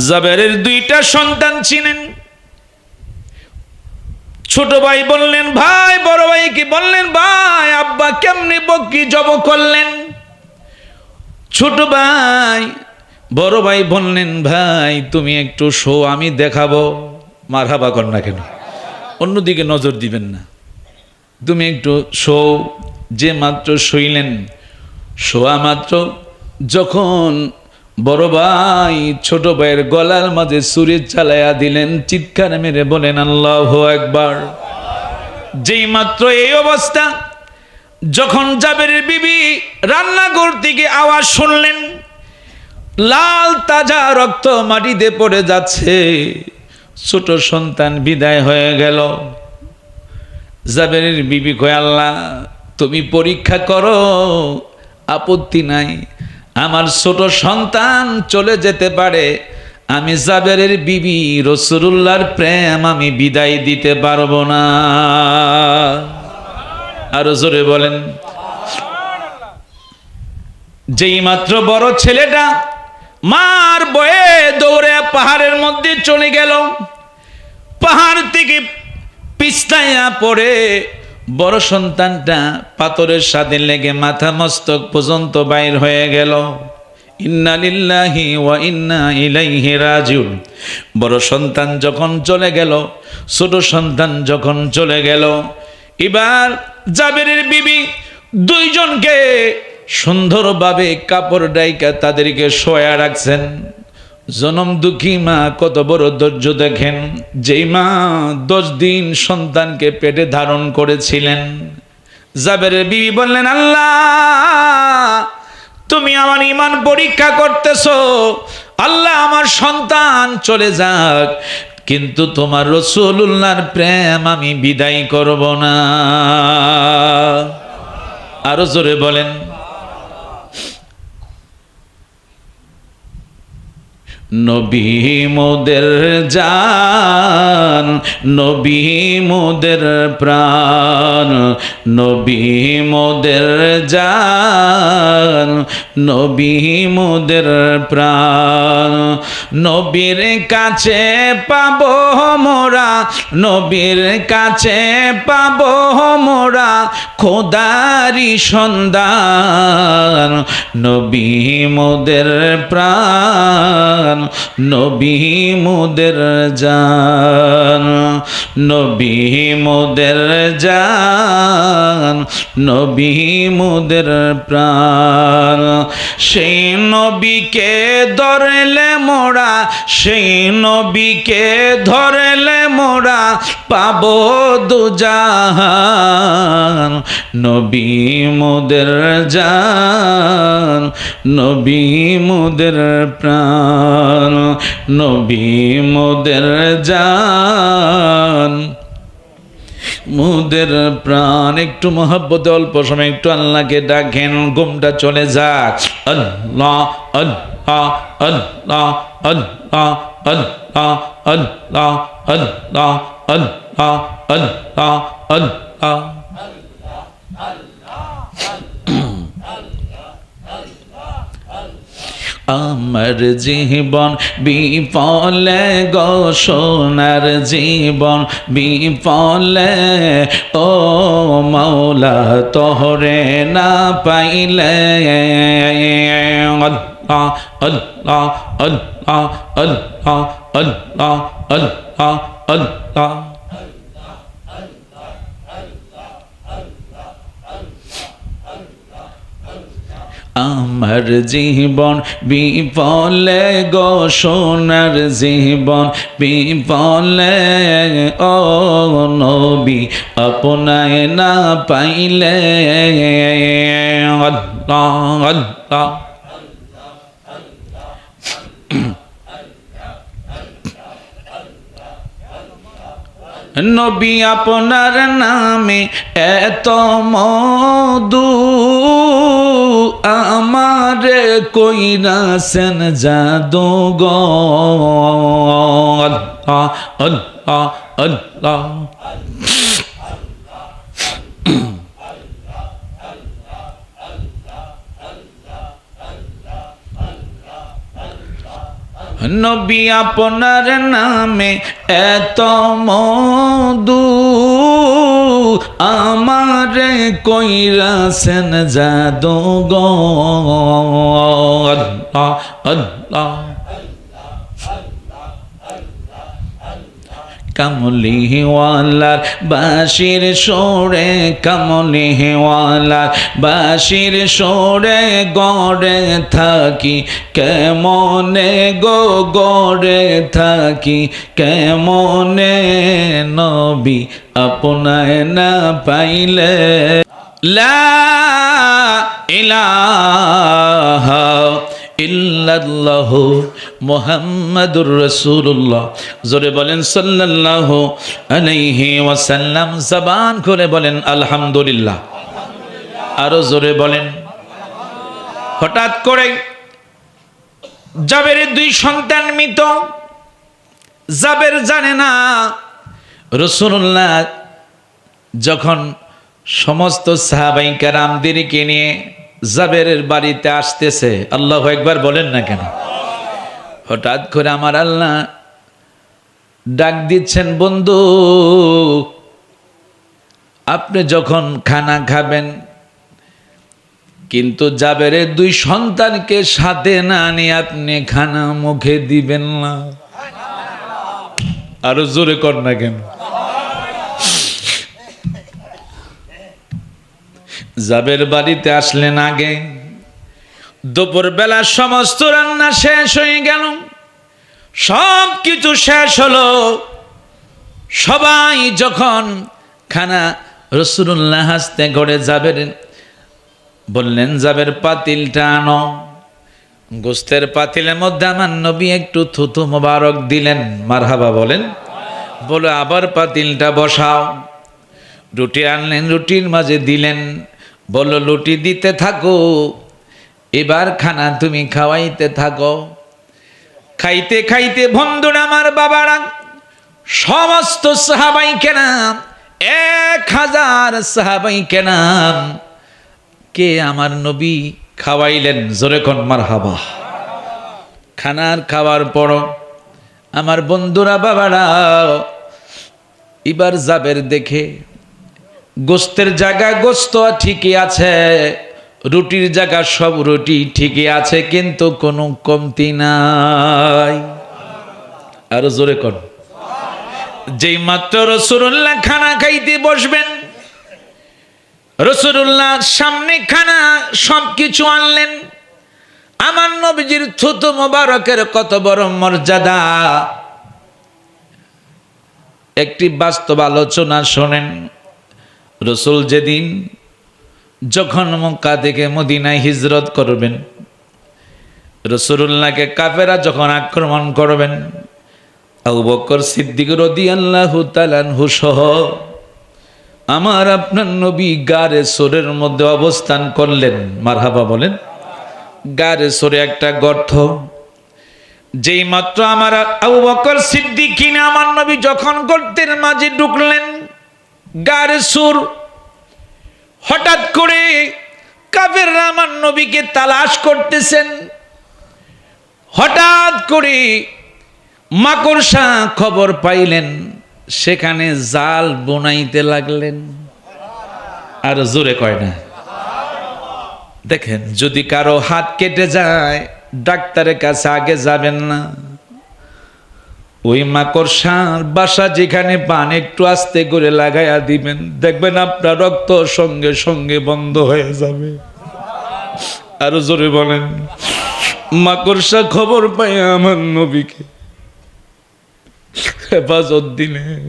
জাবেরের 2টা সন্তান ছিলেন। ছোট ভাই বললেন, ভাই, বড় ভাইকে বললেন, ভাই, আব্বা কেমনে বকরি জব করলেন? ছোট ভাই বড় ভাই বললেন, ভাই, তুমি একটু শো, আমি দেখাবো। মারহাবা কর না কেন? অন্যদিকে নজর দিবেন না। তুমি একটু শো। যে মাত্র শুইলেন, শোয়া মাত্র যখন বড় ভাই ছোট ভাইয়ের গলার মাঝে ছুরি চালাইয়া দিলেন, চিৎকার মেরে বলেন আল্লাহু আকবার। যেই মাত্র এই অবস্থা, যখন জাবেরের বিবি রান্নাঘর থেকে আওয়াজ শুনলেন, লাল তাজা রক্ত মাটিতে পড়ে যাচ্ছে, ছোট সন্তান বিদায় হয়ে গেল। জাবেরের বিবি কয়, আল্লাহ তুমি পরীক্ষা করো, আপত্তি নাই, আমার ছোট সন্তান চলে যেতে পারে, আমি জাবেরের বিবি রাসূলুল্লাহর প্রেম আমি বিদায় দিতে পারবো না। আরো জোরে বলেন। যেই মাত্র বড় ছেলেটা মার বয়ে দৌড়ে পাহাড়ের মধ্যে চলে গেল, পাহাড় থেকে পিছলাইয়া পড়ে বড় সন্তানটা পাথরের সাথে লেগে মাথা মস্তক পর্যন্ত বাইর হয়ে গেল। ইন্না লিল্লাহি ওয়া ইন্না ইলাইহি রাজিউন। বড় সন্তান যখন চলে গেল, ছোট সন্তান যখন চলে গেল, এবার জাবেরের বিবি দুইজনকে সুন্দরভাবে কাপড় ডাইকা তাদেরকে শোয়া রাখছেন। জনম দুঃখী মা কত বড় ধৈর্য দেখেন। যেই মা 10 দিন সন্তানকে পেটে ধারণ করেছিলেন, জাবেরের বিবি বললেন, আল্লাহ তুমি আমার ঈমান পরীক্ষা করতেছো, আল্লাহ আমার সন্তান চলে যাক, কিন্তু তোমার রাসূলুল্লাহর প্রেম আমি বিদায় করব না। আরো জোরে বলেন। নবী মোদের জান, নবী মোদের প্রাণ, নবী মোদের জান, নবী মোদের প্রাণ। নবীর কাছে পাবো মোরা, নবীর কাছে পাবো মোরা খোদারি সন্ধান, নবী মোদের প্রাণ, নবী মোদের জান, নবী মোদের জান, নবী মোদের প্রাণ। সেই নবীকে ধরলে মোরা, সেই নবীকে ধরলে মোরা পাবো দুজাহান, নবী মোদের জান, নবী মোদের প্রাণ, নবী মোদের জান, মুদের প্রাণ। একটু মহব্বতে অল্প সময় একটু আল্লাহকে ডাকেন, ঘুমটা চলে যাক। আল্লাহ আল্লাহ আল্লাহ আল্লাহ আল্লাহ আল্লাহ আল্লাহ আল্লাহ আল্লাহ আল্লাহ। আমার জীবন বিফলে গো সোনার জীবন বিফলে, ও মাওলা তোহরে না পাইলে। আল্লাহ আল্লাহ আল্লাহ আল্লাহ আল্লাহ আল্লাহ আল্লাহ। আমার জীবন বিফলে গো সোনার জীবন বিফলে, ও নবী আপনায় না পাইলে। আল্লাহ আল্লাহ। নবী আপনার নামে এত মধু, আমারে কইরাছেন জাদু গো। আল্লাহ আল্লাহ আল্লাহ। নবী আপনার নামে এত মধু, আমারে কইরাছেন জাদু গো। আল্লাহ আল্লাহ। কামলিওয়ালার বাঁশির সুরে, কামলিওয়ালার বাঁশির সুরে গড়ে থাকি, কেমনে গো গড়ে থাকি, কেমনে নবী আপনায় না পাইলে। লা ইলাহা ইল্লাল্লাহু মুহাম্মাদুর রাসূলুল্লাহ। জোরে বলেন সাল্লাল্লাহু আলাইহি ওয়াসাল্লাম। জবান খুলে বলেন আলহামদুলিল্লাহ। আরো জোরে বলেন। হঠাৎ করে জাবেরের দুই সন্তান মৃত। জাবের জানে না রাসূলুল্লাহ যখন সমস্ত সাহাবায়ে কেরামদেরকে নিয়ে জাবেরের বাড়িতে আসতেছে, আল্লাহু আকবার বলেন না কেন? হঠাৎ করে আমার আল্লাহ ডাক দিচ্ছেন, বন্ধু আপনি যখন খানা খাবেন কিন্তু জাবেরের দুই সন্তানকে সাথে না নিয়ে আপনি খানা মুখে দিবেন না। আরো জোরে কর না কেন? জাবের বাড়িতে আসলেন আগে। দুপুর বেলা সমস্ত রান্না শেষ হয়ে গেল, সব কিছু শেষ হলো। সবাই যখন খানা রাসূলুল্লাহ হাসতে করে জাবের বললেন, জাবের পাতিলটা আনো। গোস্তের পাতিলের মধ্যে আমার নবী একটু থুতু মোবারক দিলেন, মারহাবা বলেন। বলে আবার পাতিলটা বসাও। রুটি আনলেন, রুটির মাঝে দিলেন। বলল রুটি দিতে থাকো, এবার খানা তুমি খাওয়াইতে থাকো। খাইতে খাইতে বন্ধুরা আমার বাবারা, সমস্ত সাহাবাই কেরাম 1000 সাহাবাই কেরাম কে আমার নবী খাওয়াইলেন। জোরে কোন মারহাবা। খানার খাওয়ার পর আমার বন্ধুরা বাবারা এবার জাবের দেখে গোস্তের জায়গায় গোস্ত ঠিকই আছে, রুটির জায়গা সব রুটি ঠিকই আছে, কিন্তু কোনো কমতি নাই। আরো জোরে কর। যেই মাত্র রাসূলুল্লাহ খানা খাইতে বসবেন, রাসূলুল্লাহ সামনে খানা সবকিছু আনলেন। আমার নবীজির থুতু মোবারকের কত বড় মর্যাদা, একটি বাস্তব আলোচনা শোনেন। রাসূল যেদিন যখন মক্কা থেকে মদিনায় হিজরত করবেন, রাসূলুল্লাহকে কাফেররা যখন আক্রমণ করবেন, আবু বকর সিদ্দিক রাদিয়াল্লাহু তাআলা আনহু সহ আমার আপনার নবী গারে সোরের মধ্যে অবস্থান করলেন। মারহাবা বলেন। গারে সোরে একটা গর্ত। যেই মাত্র আমার আবু বকর সিদ্দিক আমার নবী যখন গর্তের মাঝে ঢুকলেন, গারে সুর, হঠাৎ করে কাফেররা আমার নবীকে তালাশ করতেছেন। হঠাৎ করে মাকড়সা খবর পাইলেন, সেখানে জাল বুনাইতে লাগলেন। আর জোরে কয় না? দেখেন, যদি কারো হাত কেটে যায় ডাক্তারের কাছে আগে যাবেন না, ওই মাকড়সার বাসা যেখানে পান একটু আস্তে করে লাগাইয়া দিবেন, দেখবেন আপনার রক্ত সঙ্গে সঙ্গে বন্ধ হয়ে যাবে। আরো জোরে বলেন। মাকড়সা খবর পাই আমার নবীকে হেফাজত দিলেন।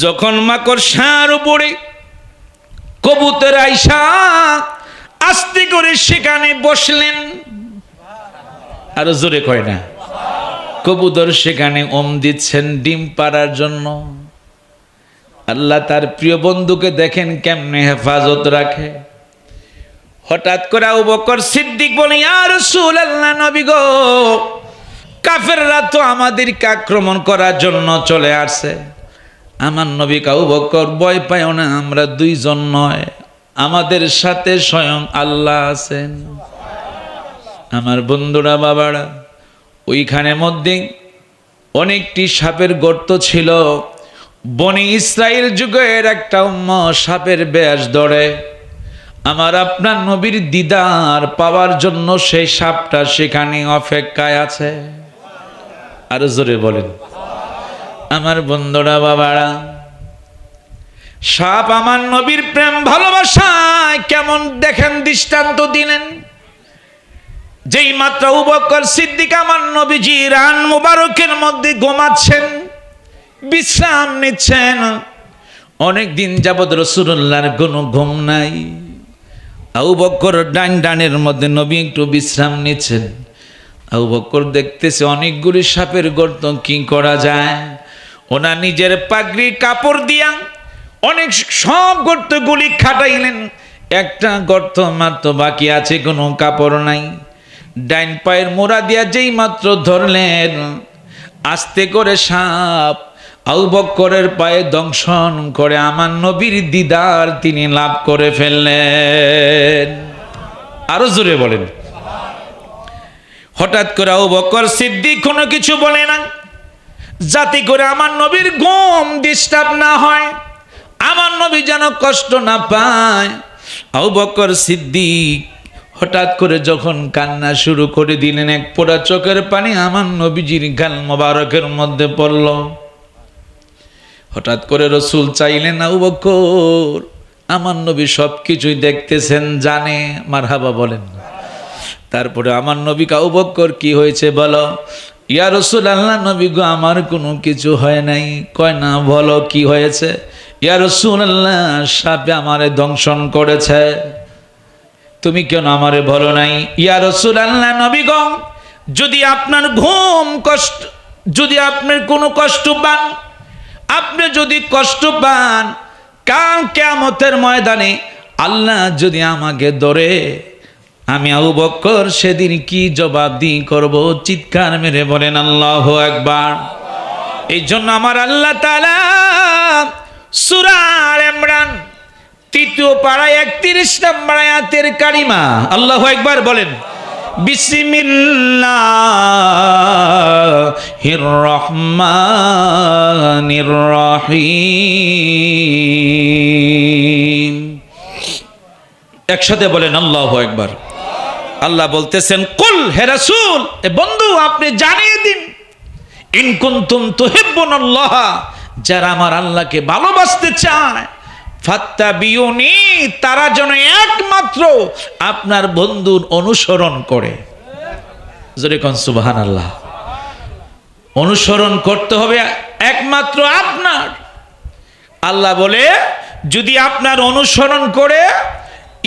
যখন মাকড়সার উপরে কবুতর আইসা আস্তে করে সেখানে বসলেন। আরো জোরে কয় না? কবুতর সেখানে দিচ্ছেন ডিম পাড়ার জন্য। আল্লাহ তার প্রিয় বন্ধুকে দেখেন কেমনে হেফাজত রাখে। হঠাৎ করে আবু বকর সিদ্দিক বলে, ইয়া রাসূলুল্লাহ, নবী গো, কাফেররা তো আমাদেরকে আক্রমণ করার জন্য চলে আসছে। আমার নবী আবু বকর, ভয় পাও না, আমরা দুইজন নয়, আমাদের সাথে স্বয়ং আল্লাহ আছেন। আমার বন্ধুরা বাবারা, ওইখানের মধ্যে অনেকটি সাপের গর্ত ছিল। বনি ইসরাইল যুগের একটা উম্মত সাপের বেশ ধরে। আমার আপনার নবীর দিদার পাওয়ার জন্য সেই সাপটা সেখানে অপেক্ষায় আছে। আর জোরে বলেন। আমার বন্ধুরা, বাবারা, সাপ আমার নবীর প্রেম ভালোবাসায় কেমন দেখেন দৃষ্টান্ত দিলেন। যেই মাত্র আবু বকর সিদ্দিক আমার নবীজি রান মুবারকের মধ্যে ঘুমাচ্ছেন, বিশ্রাম নিচ্ছেন। অনেক দিন যাবৎ রাসূলুল্লাহর কোনো ঘুম নাই। আবু বকর ডানের মধ্যে নবী একটু বিশ্রাম নিচ্ছেন। আবু বকর দেখতেছে অনেকগুলি সাপের গর্ত, কি করা যায়। ওনার নিজের পাগড়ি কাপড় দিয়া অনেক সব গর্তগুলি খাটাইলেন। একটা গর্ত মাত্র বাকি আছে, কোনো কাপড় নাই। ডাইন পায়ের মোড়া দিয়া যেই মাত্র ধরলেন, আস্তে করে সাপ আবু বকরের পায়ে দংশন করে আমার নবীর দিদার তিনি লাভ করে ফেললেন। আরো জোরে বলেন। হঠাৎ করে আবু বকর সিদ্দিক কোনো কিছু বলে না, যাতে করে আমার নবীর ঘুম ডিস্টার্ব না হয়, আমার নবী যেন কষ্ট না পায়। আবু বকর সিদ্দিক হঠাৎ করে যখন কান্না শুরু করে দিলেন, এক পোড়া চোখের পানি আমার নবীজির গাল মোবারকের মধ্যে পড়ল। হঠাৎ করে রাসূল চাইলেন, আবু বকর, আমার নবী সব কিছুই দেখতেছেন, জানে, মারহাবা বলেন। তারপরে আমার নবী, আবু বকর কি হয়েছে বলো। ইয়া রাসূলুল্লাহ, নবী গো, আমার কোনো কিছু হয় নাই। কয় না, বলো কি হয়েছে। ইয়া রাসূলুল্লাহ, সাপে আমারে দংশন করেছে, তুমি কেন আমারে বলো নাই। ইয়া রাসূলুল্লাহ, নবী গো, যদি আপনার ঘুম কষ্ট, যদি আপনার কোনো কষ্ট পান, আপনি যদি কষ্ট পান, কাল কিয়ামতের ময়দানে আল্লাহ যদি আমাকে ধরে, আমি আবু বকর সেদিন কি জবাব দিয়ে করব। চিৎকার মেরে বলেন আল্লাহু আকবার। এই জন্য আমার আল্লাহ তাআলা সূরা আলে ইমরান ৩য় পারায় ৩১ নম্বর আয়াতের কালিমা, আল্লাহু আকবার বলেন। বিসমিল্লাহির রহমানির রহিম। একসাথে বলেন আল্লাহু আকবার। আল্লাহ বলতেছেন, কুল, হে রাসূল, এ বন্ধু, আপনি জানিয়ে দিন, ইন কুনতুম তুহিব্বুনাল্লাহ, যারা আমার আল্লাহকে ভালোবাসতে চায়, ফাত্তাবিউনি, তারা যেন একমাত্র আপনার বন্ধুর অনুসরণ করে। জোরে কোন সুবহানাল্লাহ। অনুসরণ করতে হবে একমাত্র আপনার। আল্লাহ বলে, যদি আপনার অনুসরণ করে,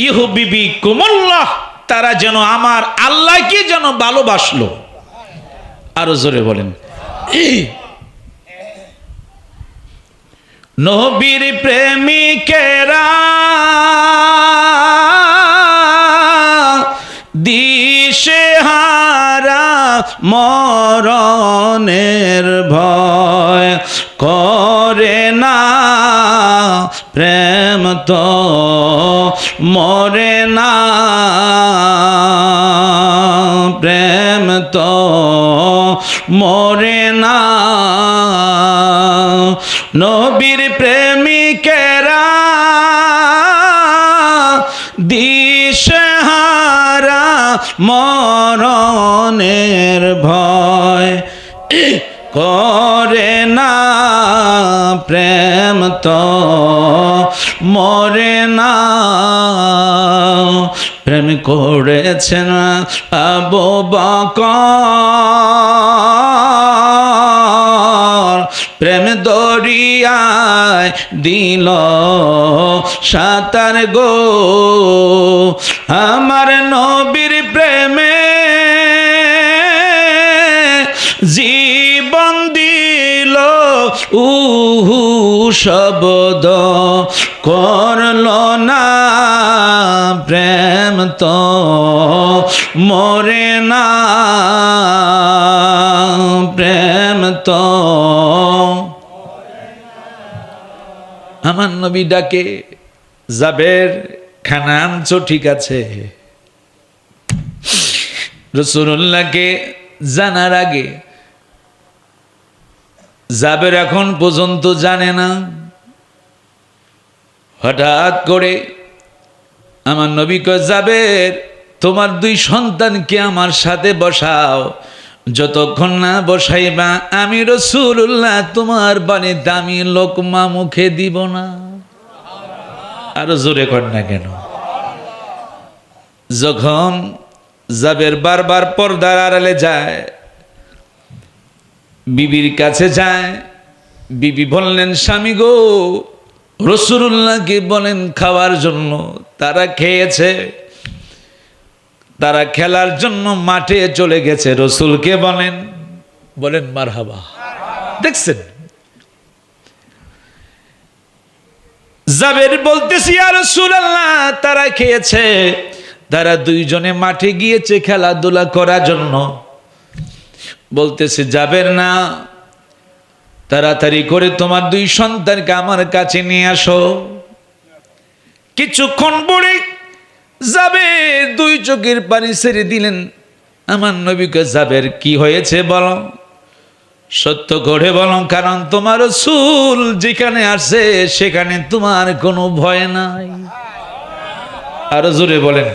ইউহিব্বুকুমুল্লাহ, তারা যেন আমার আল্লাহকে যেন ভালোবাসলো। আরো জোরে বলেন। নবীর প্রেমিকেরা দিশেহারা, মরণের ভয় করে না, প্রেম তো মরে না, প্রেম তো মরে না। নবীর প্রেমিকেরা দিশেহারা, মরণের ভয় করে না, প্রেম তো মরে না। প্রেম করেছেন আবু বকর, প্রেম দরিয়ায় দিল সাঁতার গো, আমার নবীর প্রেমে জীবন দিল, উহু শব্দ করল না, প্রেম তো মরে না, প্রেম তো। আমার নবী ডাকে, জাবের, খানা আনছো, ঠিক আছে। রাসূলুল্লাহকে জানার আগে জাবের এখন পর্যন্ত জানে না। হঠাৎ করে আমার নবী কয়, জাবের, তোমার দুই সন্তানকে আমার সাথে বসাও। যতক্ষণ না বসাইবা আমি রাসূলুল্লাহ তোমার বাণীতে আমি লোকমা মুখে দিব না। আরো জোরে কর না কেন? যখন জাবের বারবার পর্দার আড়ালে যায়, বিবির কাছে যায়, বিবি বললেন স্বামী গো, রাসূলুল্লাহকে বলেন খাওয়ার জন্য। তারা খেয়েছে, তারা খেলার জন্য মাঠে চলে গেছে। রসুলকে বলেন, বলেন মারহাবা। দেখছেন, জাবের বলতেছি ইয়া রাসূলুল্লাহ তারা খেয়েছে, তারা দুইজনে মাঠে গিয়েছে খেলাধুলা করার জন্য। বলতেছে জাবের না, তাড়াতাড়ি করে তোমার দুই সন্তানকে আমার কাছে নিয়ে আসো। কিছুক্ষণ পরে যাবে দুই চোখের পানি ছেড়ে দিলেন। আমার নবীকে জাবের কি হয়েছে বলো, সত্য করে বলো, কারণ তোমার রাসূল যেখানে আসে সেখানে তোমার কোনো ভয় নাই। আরো জোরে বলেন।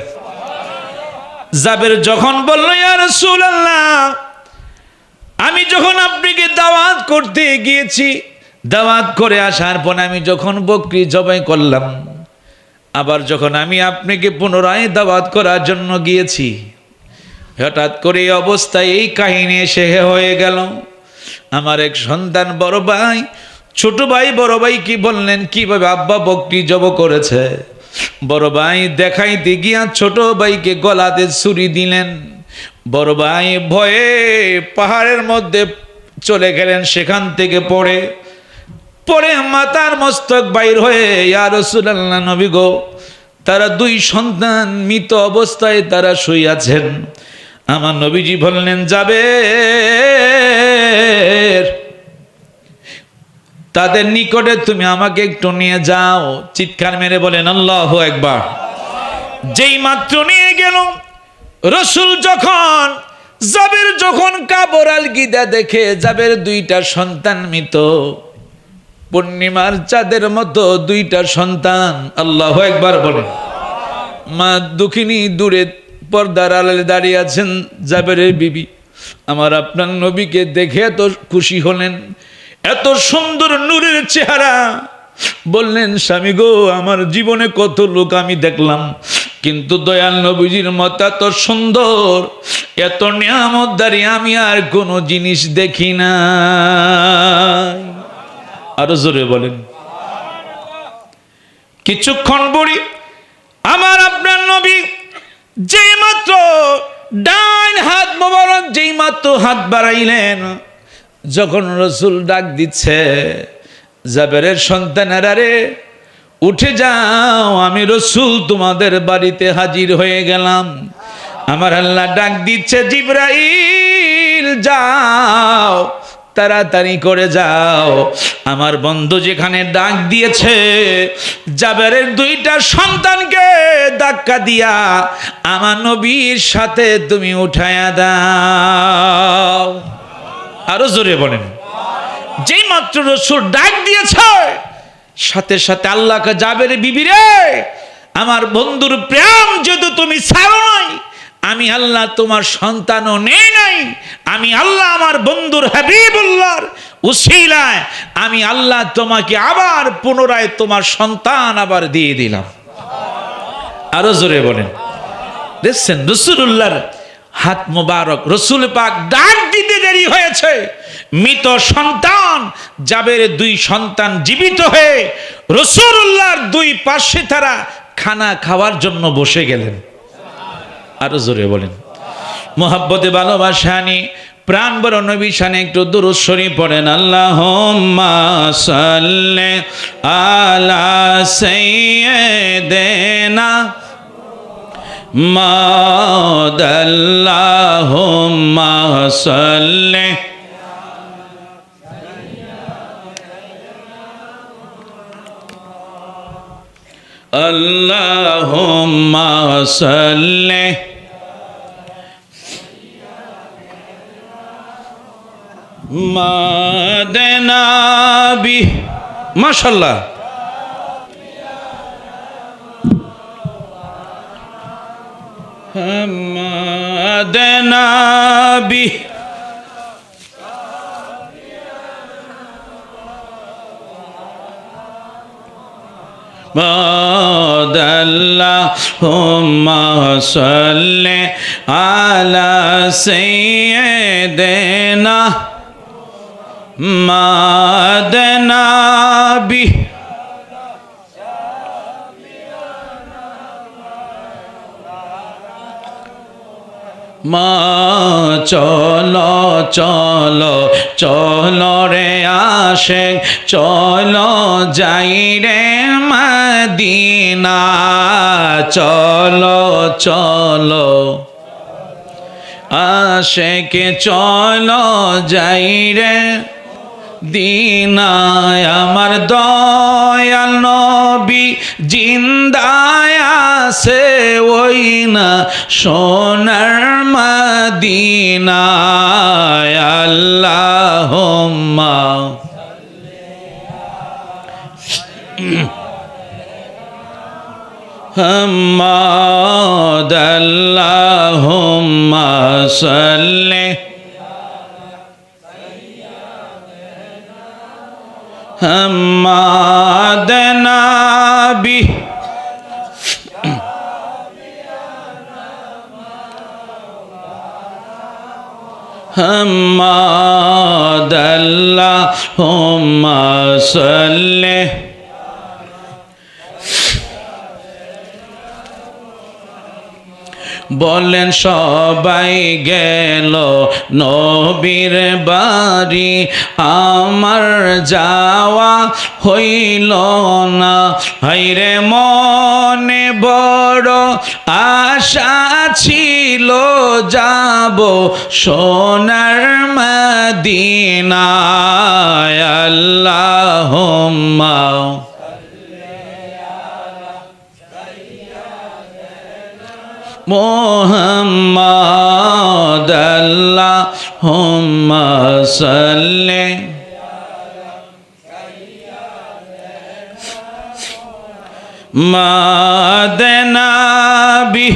জাবের যখন বলল ইয়া রাসূলুল্লাহ আমি যখন আপনাকে দাওয়াত করতে গিয়েছি, দাওয়াত করে আসার পর আমি যখন বকরি জবাই করলাম, আবার যখন আমি আপনাকে পুনরায় দাওয়াত করার জন্য গিয়েছি, হঠাৎ করে এই অবস্থায় এই কাহিনী এসে হয়ে গেল। আমার এক সন্তান বড় ভাই, ছোট ভাই বড় ভাই কি বললেন কিভাবে আব্বা বকরি জব করেছে। বড় ভাই দেখাইতে গিয়া ছোট ভাইকে গলাতে ছুরি দিলেন। বড় ভাই ভয়ে পাহাড়ের মধ্যে চলে গেলেন, সেখান থেকে পড়ে মাথার মস্তক বাইর হয়ে ইয়া রাসূলুল্লাহ নবী গো, তারা দুই সন্তান মৃত অবস্থায় তারা শুইয়াছেন। আমার নবীজি বললেন জাবের তাদের নিকটে তুমি আমাকে একটু নিয়ে যাও। চিৎকার মেরে বলেন আল্লাহু আকবার। যেই মাত্র নিয়ে গেল রাসূল, জাবের যখন কাবর আলগিদা দেখে জাবের দুইটা সন্তান মৃত, পূর্ণিমার চাঁদের মতো দুইটা সন্তান। আল্লাহু আকবার বলেন। মা দুঃখিনী দূরে পর্দার আড়ালে দাঁড়িয়ে আছেন জাবেরের বিবি। আমার আপনার নবীকে দেখে এত খুশি হলেন, এত সুন্দর নূরের চেহারা। বললেন স্বামী গো, আমার জীবনে কত লোক আমি দেখলাম, কিন্তু দয়াল নবীজির মতো এত সুন্দর, এত নিয়ামতদারি আমি আর কোনো জিনিস দেখি না। আরো জোরে বলেন। কিছুক্ষণ পরে আমার আপনার নবী যেই মাত্র ডান হাত মোবারক যেই মাত্র হাত বাড়াইলেন, যখন রাসূল ডাক দিচ্ছে জাবেরের সন্তানেরা রে উঠে যাও, আমি রাসূল তোমাদের বাড়িতে হাজির হয়ে গেলাম। আমার আল্লাহ ডাক দিচ্ছে জিবরাইল যাও, তাড়াতাড়ি করে যাও, আমার বন্ধু যেখানে ডাক দিয়েছে জাবেরের দুইটা সন্তানকে ধাক্কা দিয়া আমার নবীর সাথে তুমি উঠায়া দাও। আরো জোরে বলেন। যেই মাত্র রাসূল ডাক দিয়েছে সাথে সাথে আল্লাহকে জাবের বিবি রে, আমার বন্ধুর প্রেম যদি তুমি ছাড়ো নাই, আমি আল্লাহ তোমার সন্তানও নেই নাই, আমি আল্লাহ আমার বন্ধুর হাবিবুল্লাহর উসিলায় আমি আল্লাহ তোমাকে আবার পুনরায় তোমার সন্তান আবার দিয়ে দিলাম। আরো জোরে বলেন। দেখছেন রাসূলুল্লাহর হাত মোবারক, রাসূল পাক ডাক দিতে দেরি হয়েছে, মৃত সন্তান জাবের দুই সন্তান জীবিত হয়ে রাসূলুল্লাহর দুই পাশে তারা খানা খাওয়ার জন্য বসে গেলেন। আরো জোরে বলেন। মোহাব্বতে ভালোবাসা নিয়ে প্রাণ বড় নবী শানে একটু দুরূদ শরীফ পড়েন। আল্লাহুম্মা সাল্লি আলা সাইয়্যিদিনা মাওদ, আল্লাহুম্মা সাল্লি আল্লাহুম্মা সাল্লি মাদনাবি। মাশাআল্লাহ। মাদনাবি আল্লাহুম্মা সাল্লি আলা সাইয়্যিদিনা মাদনাবি মা চলো চলো চলো রে আশিক চলো যাই রে মদিনা চলো চলো আশিক চলো যাই রে দিনায় আমার দয়াল নবী জিন্দায় আছে ওই না সোনার মদিনায় আল্লাহুম্মা হাম্মাদ আল্লাহুম্মা সাল্লি হাম্মাদ নাবি হাম্মাদ আল্লাহুম্মা সাল্লি বলেন সবাই গেল নবীর বাড়ি আমার যাওয়া হইল না হায়রে মনে বড় আশা ছিল যাব সোনার মদিনায় আল্লাহুম্মা মুহাম্মাদ আল্লাহুম্মা সাল্লি মাদনাবি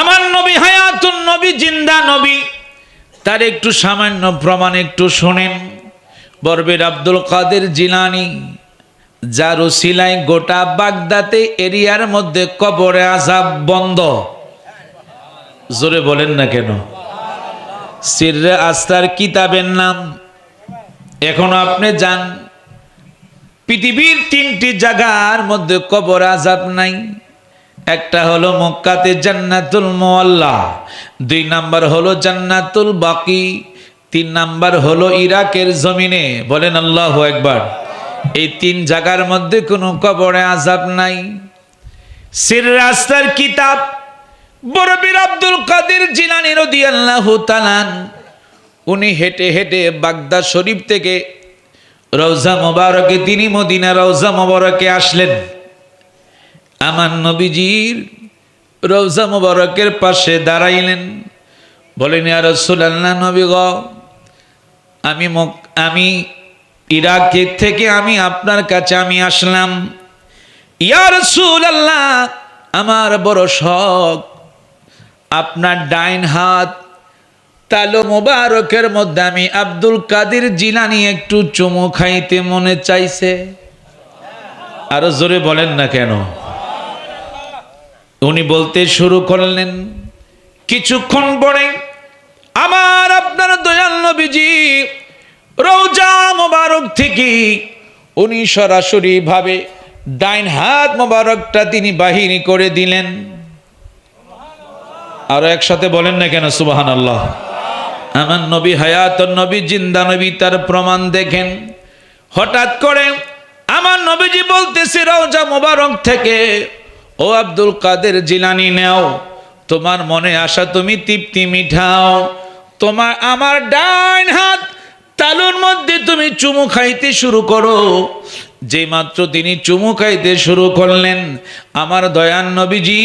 আমার নবী হায়াতুন নবী জিন্দা নবী তার একটু সামান্য প্রমাণ একটু শুনেন বরবের আব্দুল কাদের জিলানী যার ওসিলায় গোটা বাগদাতে এরিয়ার মধ্যে কবরে আযাব বন্ধ জোরে বলেন না কেন সিররে আস্তার কিতাবের নাম এখনো আপনি যান পৃথিবীর 3টি জায়গার মধ্যে কবর আযাব নাই একটা হলো মক্কাতে জান্নাতুল মুআল্লা 2 নাম্বার হলো জান্নাতুল বাকি 3 নাম্বার হলো ইরাকের জমিনে বলেন আল্লাহু আকবার এই 3 জায়গার মধ্যে কোনো কবরে আযাব নাই সির রাস্তার কিতাব বরবির আব্দুল কাদের জিলানী রাদিয়াল্লাহু তাআলা উনি হেঁটে হেঁটে বাগদাদ শরীফ থেকে রওজা মোবারকে তিনি মদিনা রওজা মোবারকে আসলেন আমার নবীজির রওজা মোবারকের পাশে দাঁড়াইলেন বলেন ইয়া রাসূলুল্লাহ নবী গো আমি ইরাক থেকে আমি আপনার কাছে আমি আসলাম ইয়া রাসূলুল্লাহ আমার বড় শখ আপনার ডাইন হাত তালু মোবারকের মধ্যে আমি আব্দুল কাদের জিলানী একটু চুমু খাইতে মনে চাইছে আরো জোরে বলেন না কেন উনি বলতে শুরু করলেন কিছুক্ষণ পরে আমার আপনার দয়াল নবীজি রওজা মোবারক থেকে উনি সরাসরি ভাবে ডাইন হাত মোবারকটা তিনি বাহির করে দিলেন আর একসাথে বলেন না কেন সুবহানাল্লাহ আমার নবী হায়াতুন নবী জিন্দা নবী তার প্রমাণ দেখেন হঠাৎ করে আমার নবীজি বলতেছে রওজা মোবারক থেকে ও আব্দুল কাদের জিলানী নাও তোমার মনে আশা তুমি তৃপ্তি মিঠাও তোমার আমার ডাইন হাত তালুর মধ্যে তুমি চুমু খাইতে শুরু করো যে মাত্র তিনি চুমু খাইতে শুরু করলেন আমার দয়ান নবীজি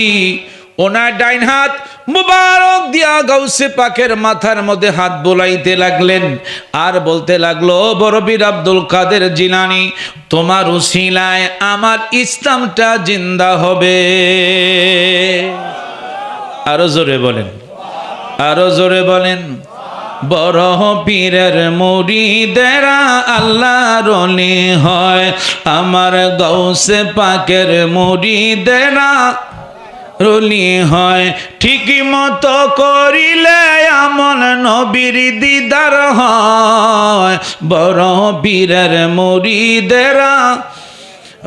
ওনার ডাইন হাত মুবারক দিয়া গাউসে পাকের মাথার মধ্যে হাত বোলাইতে লাগলেন আর বলতে লাগলো বরবির আব্দুল কাদের জিলানী তোমার উসিলায় আমার ইসলামটা জিন্দা হবে আরো জোরে বলেন আরো জোরে বলেন বড় পীরের মুরিদেরা আল্লাহর ওলি হয়, আমার গৌসে পাকের মুরিদেরা রলি হয়। ঠিক মতো করিলে আমল নবীর দিদার হয়, বড় পীরের মুরিদেরা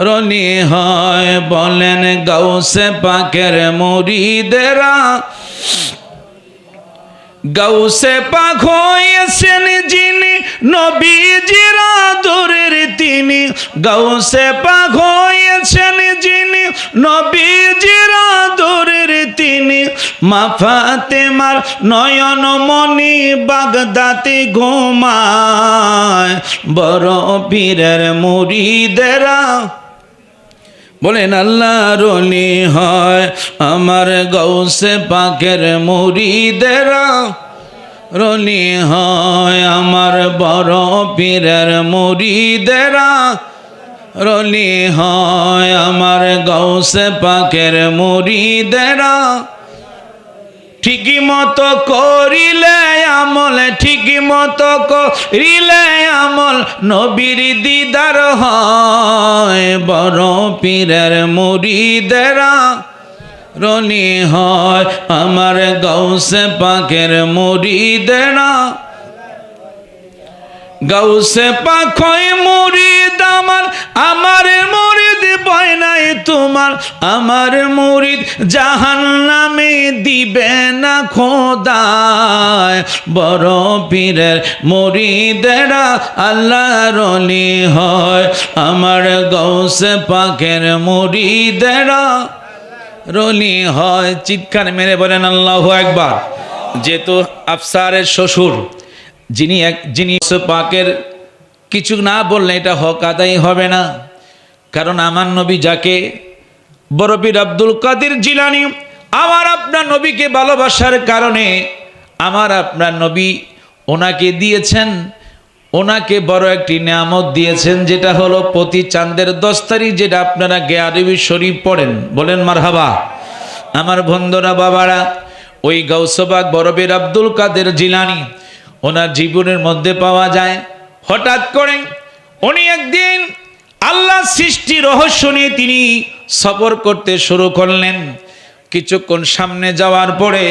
রলি হয়। বলেন গৌসে পাকের মুরিদেরা, গৌসে পাক হয়েছেন যিনি নবীজির আদরের তিনি, গৌসে পাক হয়েছেন যিনি নবীজির আদরের তিনি, মা ফাতেমার নয়ন মনি বাগদাতে ঘুমায়, বড় পীরের মুরিদেরা বলেন আল্লাহর ওলি হয়, আমার গৌসে পাকের মুরিদেরা রলি হয়, আমার বড় পীরের মুরিদেরা রলি হয়, আমার গৌসে পাকের মুরিদেরা। ঠিকই মতো করিলে আমল, ঠিকই মতো করিলে আমল নবীর দিদার হয়, বড় পীরের মুরিদেরা রলি হয়, আমার গৌসে পাকের মুরিদেরা। গৌসে পাক হয় মুরিদ আমার, আমার মুরিদ ভয় নাই তোমার, আমার মুরিদ জাহান্নামে দিবে না খোদায়, বড় পীরের মুরিদেরা আল্লাহর ওলি হয়, আমার গৌসে পাকের মুরিদেরা রলি হয়। চিৎকার মেরে বলেন আল্লাহু আকবার। যেহেতু আফসারের শ্বশুর, যিনি পাকের কিছু না বললে এটা হক আদায় হবে না। কারণ আমার নবী যাকে বড় পীর আব্দুল কাদের জিলানী আমার আপনার নবীকে ভালোবাসার কারণে আমার আপনার নবী ওনাকে দিয়েছেন, ওনাকে বড় একটি নিয়ামত দিয়েছেন, যেটা হলো প্রতি চাঁদের 10 তারিখ যেটা আপনারা গেয়ারবি শরীফ পড়েন, বলেন মারহাবা। আমার বন্ধুরা বাবারা, ওই গৌসবাগ বড় পীর আব্দুল কাদের জিলানী ওনার জীবনের মধ্যে পাওয়া যায়, হঠাৎ করে উনি একদিন আল্লাহ সৃষ্টি রহস্য নিয়ে তিনি সফর করতে শুরু করলেন। কিছুক্ষণ সামনে যাওয়ার পরে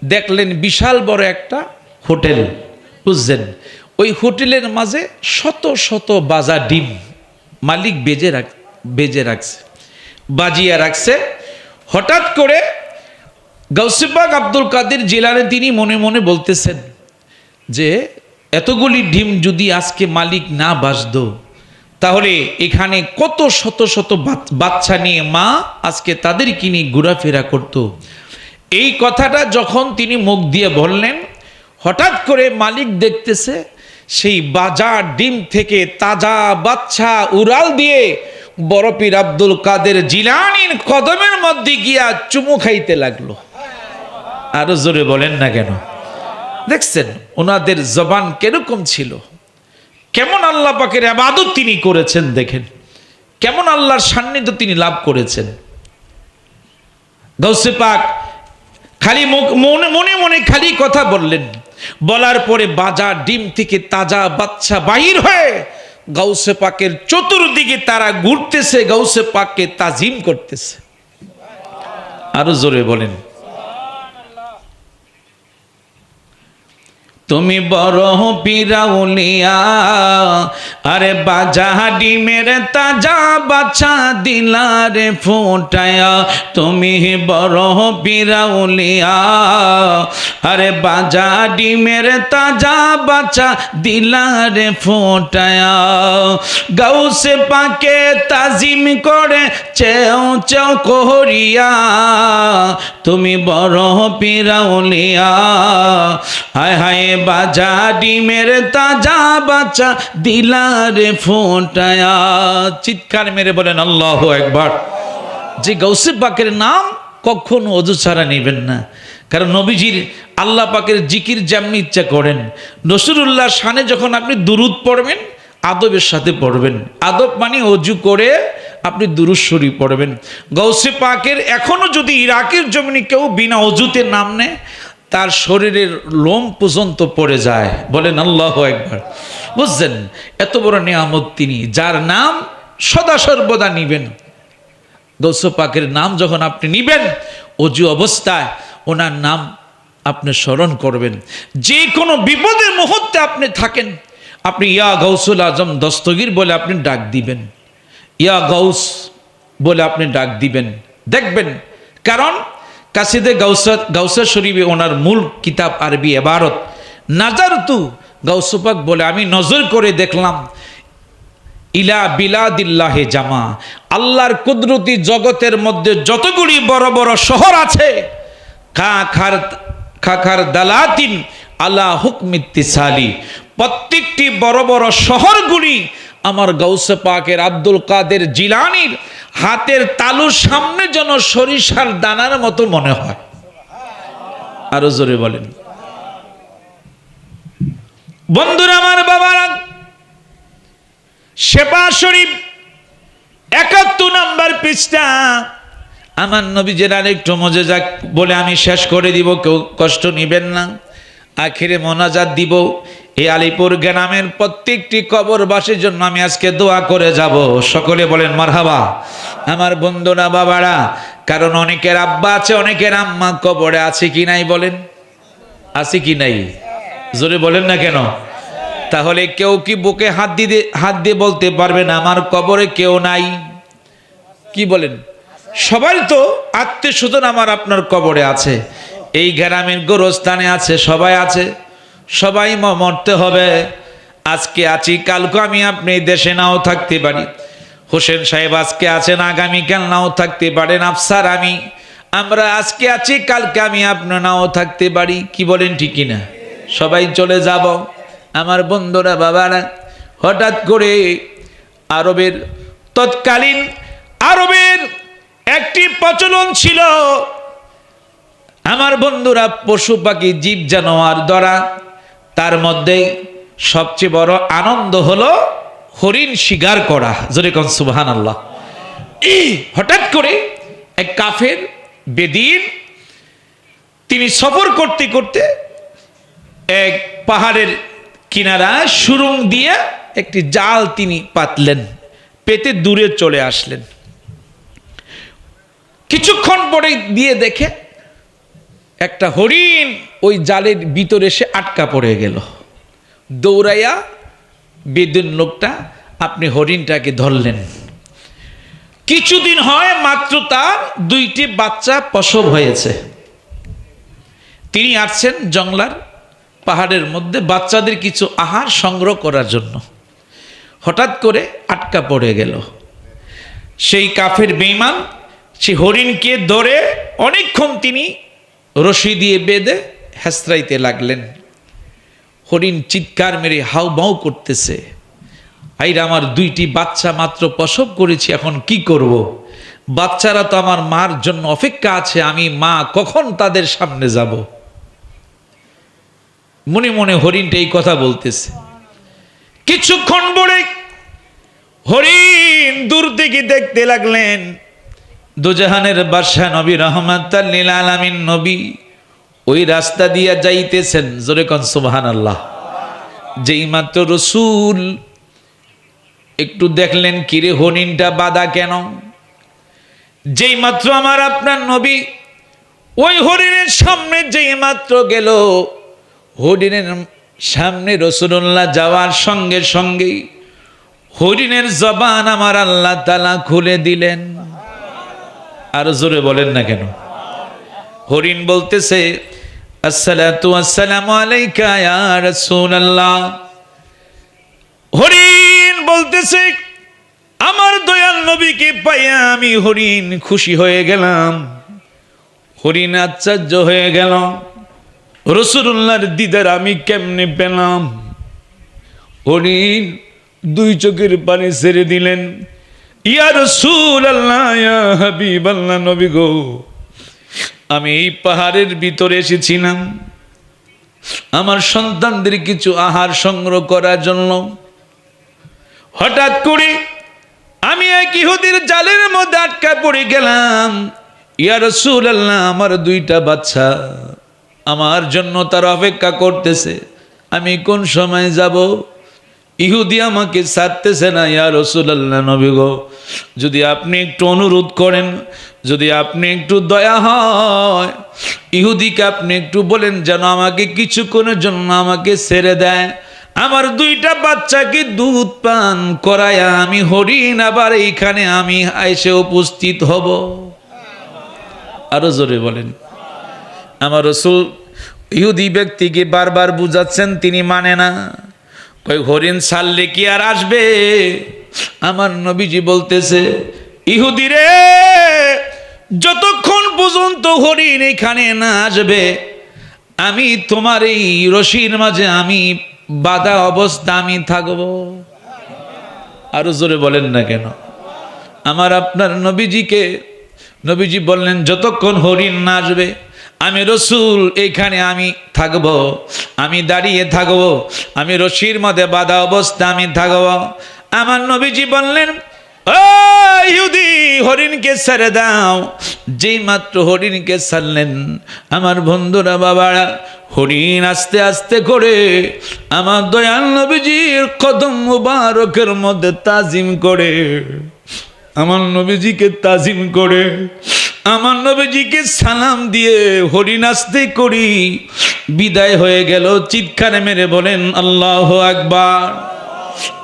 দেখলেন বিশাল বড় একটা হোটেল, বুঝলেন? ওই হোটেলের মাঝে শত শত বাজা ডিম মালিক বেজে রাখছে, বাজিয়া রাখছে। হঠাৎ করে গৌসে পাক আব্দুল কাদের জিলানী তিনি মনে মনে বলতেছেন যে এতগুলি ডিম যদি আজকে মালিক না বাজত, তাহলে এখানে কত শত শত বাচ্চা নিয়ে মা আজকে তাদেরকে নিয়ে ঘোরাফেরা করত। এই কথাটা যখন তিনি মুখ দিয়ে বললেন, হঠাৎ করে মালিক দেখতেছে সেই বাজার ডিম থেকে তাজা বাচ্চা উড়াল দিয়ে বড় পীর আব্দুল কাদের জিলানীর কদমের মধ্যে গিয়া চুমু খাইতে লাগলো। আরো জোরে বলেন না কেন? দেখছেন ওনাদের জবান কিরকম ছিল, কেমন আল্লাহ পাকের ইবাদত তিনি করেছেন, দেখেন কেমন আল্লাহর সান্নিধ্য তিনি লাভ করেছেন। গৌসে পাক খালি মনে মনে খালি কথা বললেন, বলার পরে বাজার ডিম থেকে তাজা বাচ্চা বাহির হয়ে গৌসে পাকের চতুর্দিকে তারা ঘুরতেছে, গৌসে পাককে তাজিম করতেছে। আরো জোরে বলেন। তুমি বড় পীরাউলিয়া, আরে বাজা ডিমের তাজা বাচ্চা দিলারে ফোটায়া, তুমি বড় পীরাউলিয়া, আরে বাজা ডিমের তাজা বাচ্চা দিলারে ফোটায়া। গৌসে পাকে তাজিম করে চেও চেও করিয়া, তুমি বড় পীরাউলিয়া, হায় হায় বাজা ডিমের তাজা বাচ্চা দিলারে ফোটায়া। চিৎকার মেরে বলেন আল্লাহু আকবার। যে গৌসে পাকের নাম কখনো অজু ছাড়া নেবেন না, কারণ নবীজির আল্লাহ পাকের জিকির যেমনি ইচ্ছা করেন, রাসূলুল্লাহ শানে যখন আপনি দুরুদ পড়বেন আদবের সাথে পড়বেন। আদব মানে অজু করে আপনি দুরূদ শরীফ পড়বেন। গৌসে পাকের এখনো যদি ইরাকের জমিনে কেউ বিনা অজুতে নাম নেয়, তার শরীরের লোম পর্যন্ত পড়ে যায়। বলেন আল্লাহু আকবার। বুঝছেন, এত বড় নিয়ামত তিনি, যার নাম সদা সর্বদা নিবেন। গৌসে পাকের নাম যখন আপনি নিবেন, অজু অবস্থায় ওনার নাম আপনি স্মরণ করবেন। যে কোনো বিপদের মুহূর্তে আপনি থাকেন, আপনি ইয়া গৌসুল আজম দস্তগীর বলে আপনি ডাক দিবেন, ইয়া গৌস বলে আপনি ডাক দিবেন, দেখবেন। কারণ কাসিদে গাউসা শরীফে ওনার মূল কিতাব আরবি এবারত নাজারতু গাউসে পাক বলে, আমি নজর করে দেখলাম ইলা বিলাদিল্লাহে জামা, আল্লাহর কুদরতি জগতের মধ্যে যতগুলি বড় বড় শহর আছে, খাখার দালাতিন আলা হুকমিত্তিসালি, প্রত্যেকটি বড় বড় শহরগুলি আমার গাউসে পাকের আব্দুল কাদের জিলানির হাতের তালুর সামনে যেন সরিষার দানার মতো মনে হয়। আরো জোরে বলেন। বন্ধুরা আমার, বাবারা, শেফা শরীফ 71 নম্বর পৃষ্ঠা। আমার নবীজির আরেকটু মুজিজা বলে আমি শেষ করে দিব, কেউ কষ্ট নিবেন না। আখিরে মোনাজাত দিব। এই আলিপুর গ্রামের প্রত্যেকটি কবরবাসীর জন্য আমি আজকে দোয়া করে যাব। সকলে বলেন মারহাবা। আমার বন্ধুরা, বাবারা, কারণ অনেকের আব্বা আছে, অনেকের আম্মা কবরে আছে কি নাই বলেন? আছে কি নাই? জোরে বলেন না কেন? তাহলে কেউ কি বুকে হাত দিয়ে বলতে পারবে না আমার কবরে কেউ নাই? কি বলেন? সবাই তো আত্মীয় স্বজন আমার আপনার কবরে আছে, এই গ্রামের গোরস্থানে আছে, সবাই আছে, সবাই মরতে হবে। আজকে আছি, কালকে আমি আপনি দেশে নাও থাকতে পারি। হোসেন সাহেব আজকে আছেন, আগামীকাল নাও থাকতে পারেন। আফসার আমরা আজকে আছি, কালকে আমি আপনি নাও থাকতে পারি। কি বলেন, ঠিক না? সবাই চলে যাব। আমার বন্ধুরা, বাবারা, হঠাৎ করে তৎকালীন আরবের একটি প্রচলন ছিল, আমার বন্ধুরা, পশু পাখি জীব জানোয়ার ধরা, তার মধ্যে সবচেয়ে বড় আনন্দ হলো হরিণ শিকার করা। জোরে কোন সুবহানাল্লাহ। হঠাৎ করে এক কাফের বেদিন, তিনি সফর করতে করতে এক পাহাড়ের কিনারায় সুরুং দিয়ে একটি জাল তিনি পাতলেন, পেতে দূরে চলে আসলেন। কিছুক্ষণ পরে দিয়ে দেখে একটা হরিণ ওই জালের ভিতরে এসে আটকা পড়ে গেল। দৌড়াইয়া বেদুন লোকটা আপনি হরিণটাকে ধরলেন। কিছুদিন হয় মাত্র তার 2টি বাচ্চা প্রসব হয়েছে। তিনি আসছেন জংলার পাহাড়ের মধ্যে বাচ্চাদের কিছু আহার সংগ্রহ করার জন্য। হঠাৎ করে আটকা পড়ে গেল। সেই কাফের বেঈমান সেই হরিণকে ধরে অনেকক্ষণ তিনি রশি দিয়ে বেঁধে হেঁচড়াইতে লাগলেন। হরিণ চিৎকার মেরে হাউ মাউ করতেছে, আইরা আমার 2টি বাচ্চা মাত্র প্রসব করেছি, এখন কি করব? বাচ্চারা তো আমার মার জন্য অপেক্ষা আছে, আমি মা কখন তাদের সামনে যাব? মনে মনে হরিণটা এই কথা বলতেছে। কিছুক্ষণ পরে হরিণ দূর থেকে দেখতে লাগলেন দুজাহানের বাদশা নবী রাহমাতাল লিল আলামিন নবী ওই রাস্তা দিয়ে যাইতেছেন। জোরে কোন সুবহানাল্লাহ। যেই মাত্র রাসূল একটু দেখলেন, কিরে হরিণটা বাঁধা কেন? যেই মাত্র আমার আপনার নবী ওই হরিণের সামনে যেই মাত্র গেল, হরিণের সামনে রাসূলুল্লাহ যাওয়ার সঙ্গে সঙ্গে হরিণের জবান আমার আল্লাহ তাআলা খুলে দিলেন। আর জোরে বলেন না কেন? হরিণ বলতেছে, আসসালাতু ওয়াসসালামু আলাইকা ইয়া রাসূলুল্লাহ। হরিণ বলতেছে, আমার দয়াল নবীকে পাইয়া আমি হরিণ খুশি হয়ে গেলাম। হরিণ আশ্চর্য হয়ে গেল, রাসূলুল্লাহর দিদার আমি কেমনে পেলাম? হরিণ 2 চোখের পানি ছেড়ে দিলেন। ইয়া রাসূলুল্লাহ, ইয়া হাবিবাল্লাহ, নবী গো, আমি এই পাহাড়ের ভিতরে এসেছিলাম আমার সন্তানদের কিছু আহার সংগ্রহ করার জন্য। হঠাৎ করে আমি এক ইহুদির জালের মধ্যে আটকা পড়ে গেলাম। ইয়া রাসূলুল্লাহ, আমার 2টা বাচ্চা আমার জন্য তারা অপেক্ষা করতেছে, আমি কোন সময় যাব। ইহুদি আমাকে ছাড়তেছে না। ইয়া রাসূলুল্লাহ, নবী গো, যদি আপনি একটু অনুরোধ করেন, যদি আপনি একটু দয়া হয়, ইহুদিকে আপনি একটু বলেন যেন আমাকে কিছুক্ষণের জন্য আমাকে ছেড়ে দেয়। আমার দুইটা বাচ্চাকে দুধ পান করায়া আমি হরিণ আবার এইখানে আমি এসে উপস্থিত হব। আরো জোরে বলেন। আমার রাসূল ইহুদি ব্যক্তিকে বারবার বুঝাচ্ছেন, তিনি মানে না। কই হরিণ ছাড়লে কি আর আসবে? আমার নবীজি বলতেছে, ইহুদি রে, যতক্ষণ পর্যন্ত হরিণ এখানে না আসবে, আমি তোমার এই রশির মাঝে আমি বাধা অবস্থা আমি থাকব। আরো জোরে বলেন না কেন? আমার আপনার নবীজি বললেন, যতক্ষণ হরিণ না আসবে আমি রাসূল এখানে আমি থাকব, আমি দাঁড়িয়ে থাকব, আমি রশির মধ্যে বাধা অবস্থা আমি থাকব। আমার নবীজি বললেন, ও ইহুদি, হরিণকে ছেড়ে দাও। যেই মাত্র হরিণকে ছাড়লেন, আমার বন্ধুরা, বাবারা, হরিণ আস্তে আস্তে করে আমার দয়াল নবীজির কদম মুবারকের মধ্যে তাজিম করে, আমার নবীজিকে তাজিম করে, আমার নবীজিকে সালাম দিয়ে হরিণ আস্তে করি বিদায় হয়ে গেল। চিৎকার মেরে বলেন আল্লাহু আকবার।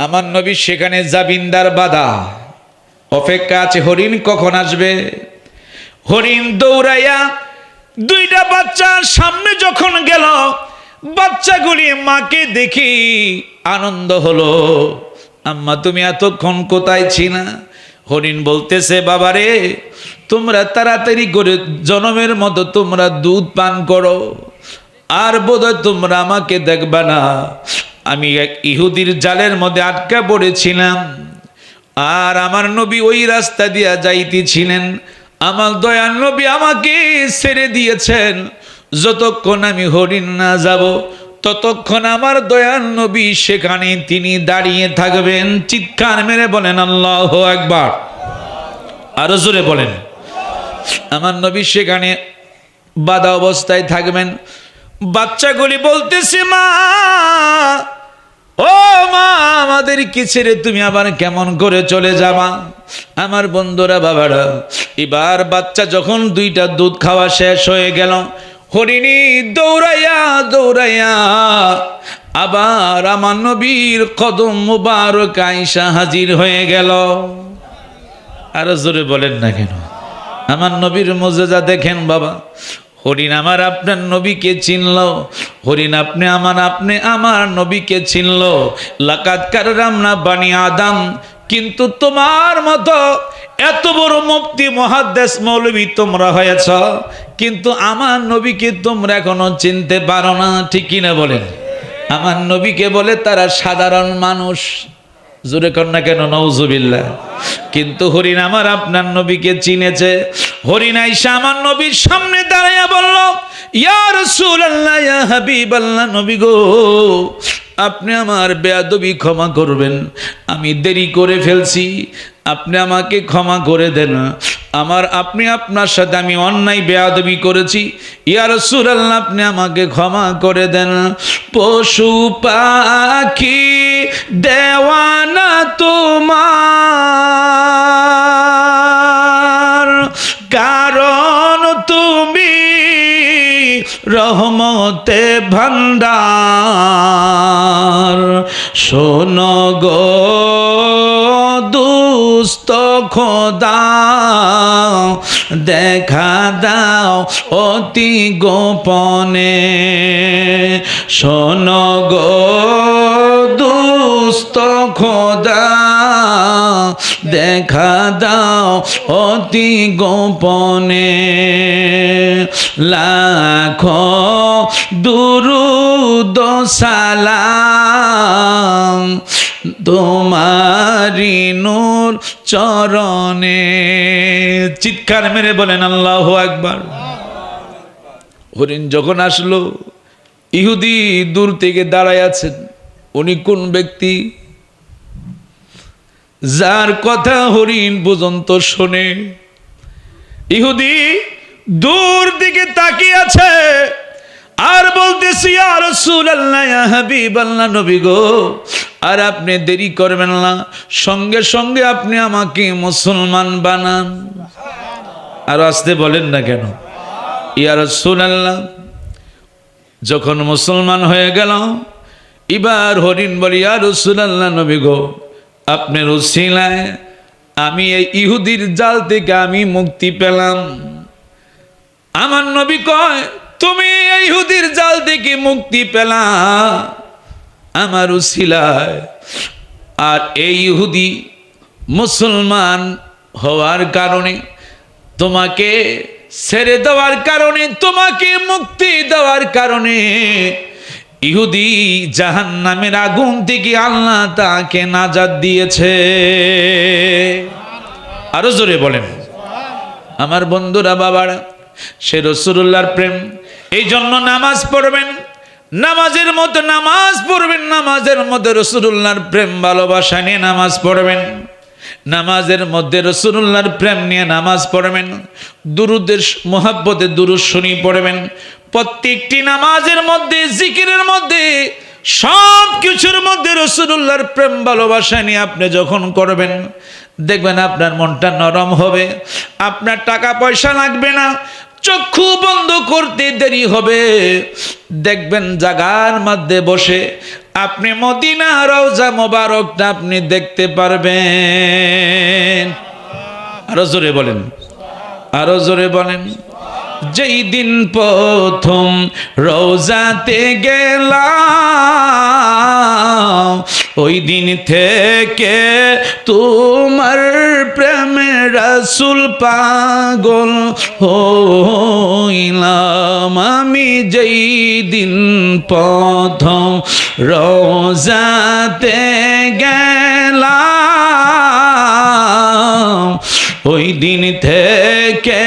আমার নবী সেখানে জাবিন্দার বাধা অপেক্ষা আছে, হরিণ কখন আসবে। হরিণ দৌড়াইয়া দুইটা বাচ্চার সামনে যখন গেল, বাচ্চাগুলি মাকে দেখি আনন্দ হলো। আম্মা, তুমি এতক্ষণ কোথায় ছিলা? হরিণ বলতেছে, বাবারে, তোমরা তাড়াতাড়ি করে জনমের মতো তোমরা দুধ পান করো, আর বোধহয় তোমরা আমাকে দেখবা না। আমি এক ইহুদির জালের মধ্যে আটকা পড়েছিলাম, আর আমার নবী ওই রাস্তা দিয়া যাইতেছিলেন। আমার দয়াল নবী আমাকে ছেড়ে দিয়েছেন। যতক্ষণ আমি হরিণ না যাব, ততক্ষণ আমার দয়াল নবী সেখানে তিনি দাঁড়িয়ে থাকবেন। চিৎকার মেরে বলেন আল্লাহু আকবার। আরো জোরে বলেন। আমার নবী সেখানে বাধা অবস্থায় থাকবেন। বাচ্চাগুলি বলতেছে, মা, ও মা, আমাদের কি ছেড়ে তুমি আবার কেমন করে চলে যাবা? আমার বন্ধুরা, বাবারা, এবার বাচ্চা যখন দুইটা দুধ খাওয়া শেষ হয়ে গেল, হরিণী দৌড়াইয়া আবার আমার নবীর কদম মুবারক আয়েশা হাজির হয়ে গেল। আরো জোরে বলেন না কেন? আমার নবীর মুজিজা দেখেন বাবা। হরিণ আমার আপনার নবীকে চিনল, হরিণ আপনি আমার নবীকে চিনল। লাকাদ কাররামনা বানি আদম। কিন্তু তোমার মতো এত বড় মুফতি মুহাদ্দিস মৌলবী তোমরা হয়েছ, কিন্তু আমার নবীকে তোমরা এখনো চিনতে পারো না। ঠিক কিনা বলেন? আমার নবীকে বলে তারা সাধারণ মানুষ। জোরে কর না কেন? নাউজুবিল্লাহ। কিন্তু হরিণ আমার আপনার নবীকে চিনেছে। হরিণ আয়েশা আমার নবীর সামনে দাঁড়াইয়া বলল, ইয়া রাসূলুল্লাহ, ইয়া হাবিবাল্লাহ, নবী গো, আপনি আমার বেয়াদবি ক্ষমা করবেন, আমি দেরি করে ফেলছি, আপনি আমাকে ক্ষমা করে দেন। আপনি আপনার সাথে আমি অন্যায় বেয়াদবি করেছি, ইয়া রাসূলুল্লাহ, আপনি আমাকে ক্ষমা করে দেন। পশু পাখি দেওয়ানা তোমার, কারণ তুমি রহমতে ভান্ডার। শোনো গো দুস্থ খোদা, দেখা দাও অতি গোপনে। শোনো গো দুস্থ খোদা, দেখা দাও অতি গোপনে। লাখো দুরুদ সালাম তোমারি নূর চরণে। চিৎকার মেরে বলেন আল্লাহু আকবার। হরিণ যখন আসলো, ইহুদি দূর থেকে দাঁড়ায় আছেন। উনি কোন ব্যক্তি? যার কথা হরিণ পর্যন্ত শোনে। ইহুদি দূর দিকে তাকিয়ে আছে, বলতেছি ইয়া রাসূলুল্লাহ, ইয়া হাবিবাল্লাহ, নবী গো, আর আপনি দেরি করবেন না, সঙ্গে সঙ্গে আপনি আমাকে মুসলমান বানান। আর আসতে বলেন না কেন? ইয়া রাসূলুল্লাহ, যখন মুসলমান হয়ে গেল, এবার হরিণ বলি ইয়া রাসূলুল্লাহ, নবী গো, আপনার উসিলায় আমি এই ইহুদির জাল থেকে আমি মুক্তি পেলাম। আমার নবী কয়, তুমি এই ইহুদির জাল থেকে মুক্তি পেলা আমার উসিলায়, আর এই ইহুদি মুসলমান হওয়ার কারণে, তোমাকে ছেড়ে দেওয়ার কারণে, তোমাকে মুক্তি দেওয়ার কারণে ইহুদি জাহান্নামের আগুন থেকে আল্লাহ তাকে নাজাত দিয়েছে। আরো জোরে বলেন। আমার বন্ধুরা, বাবারা, সে রাসূলুল্লাহর প্রেম, এই জন্য নামাজ পড়বেন, নামাজের মধ্যে নামাজ পড়বেন, নামাজের মধ্যে রাসূলুল্লাহর প্রেম ভালোবাসা নিয়ে নামাজ পড়বেন, নামাজের মধ্যে রাসূলুল্লাহর প্রেম নিয়ে নামাজ পড়বেন, দুরূদের মুহাব্বতে দুরূদ শরীফ পড়বেন। প্রত্যেকটি নামাজের মধ্যে, জিকিরের মধ্যে, সব কিছুর মধ্যে রাসূলুল্লাহর প্রেম ভালোবাসা নিয়ে আপনি যখন করবেন, দেখবেন আপনার মনটা নরম হবে, আপনার টাকা পয়সা লাগবে না, চক্ষু বন্ধ করতে দেরি হবে, দেখবেন জাগার মধ্যে বসে আপনি মদিনা রওজা মোবারকটা আপনি দেখতে পারবেন। আরো জোরে বলেন, আরো জোরে বলেন। যেই দিন প্রথম রওজাতে গেলাম, ওই দিন থেকে তোমার প্রেমে রাসূল পাগল হইলাম। আমি যেই দিন প্রথম রওজাতে গেলাম, ওই দিন থেকে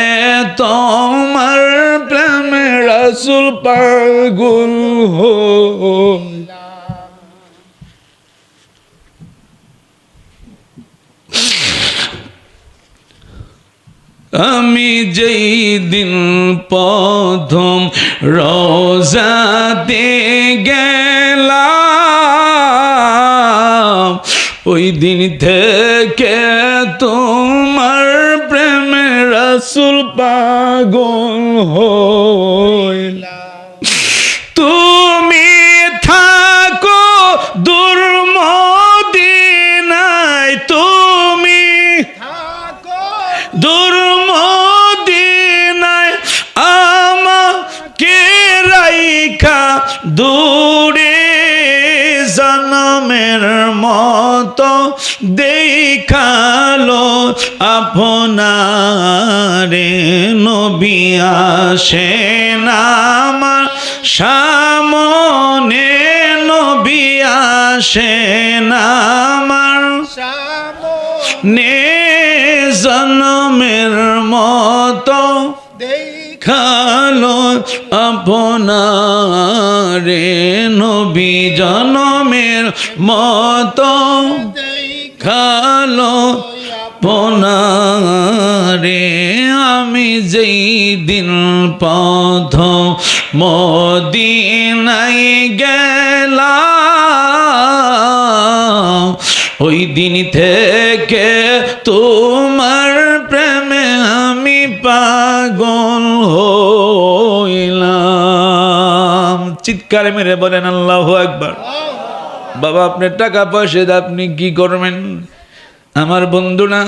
তোমার প্রেমে রাসূল পাগল হইলাম। আমি যেই দিন প্রথম রওজাতে গেলাম, ওই দিন থেকে তোমার প্রেমে রাসূল পাগল হইলাম। তুমি থাকো দূর মদিনায়, তুমি থাকো দূর মদিনায়, আমাকে রাইখা দূরে জনমের মতো দেখালো আপনারে। নবী আসেন আমার সামনে, নবী আসেন আমার সামনে, জনমের মতো দেখালো আপনারে। নবী জনমের মতো দেখালো আপনারে। আমি যেই দিন প্রথম মদিনায় গেলাম, ওই দিন থেকে তোমার প্রেমে আমি পাগল হইলাম। চিৎকার মেরে বলেন আল্লাহু আকবার। বাবা, আপনার টাকা পয়সা আপনি কি করবেন? আমার বন্ধুরা,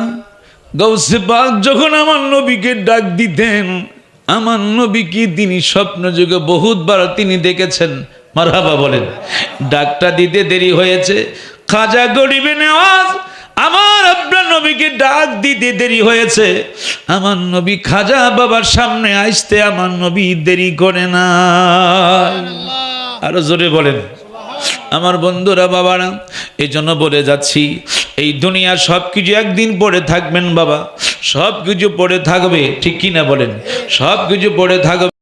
গাউসে পাক যখন আমার নবীকে ডাক দিতেন, আমার নবীকে তিনি স্বপ্ন যুগে বহুতবার তিনি দেখেছেন। মারহাবা বলেন। ডাকটা দিতে দেরি হয়েছে, খাজা গরিবে নেওয়াজ আমার আপনার নবীকে ডাক দিতে দেরি হয়েছে। আমার নবী খাজা বাবার সামনে আসতে আমার নবী দেরি করে না। আরো জোরে বলেন। আমার বন্ধুরা, বাবারা, এই জন্য বলে যাচ্ছি, এই দুনিয়া সব কিছু একদিন পড়ে থাকবেন বাবা, সব কিছু পড়ে থাকবে, ঠিক কিনা বলেন? সব কিছু পড়ে থাকবে।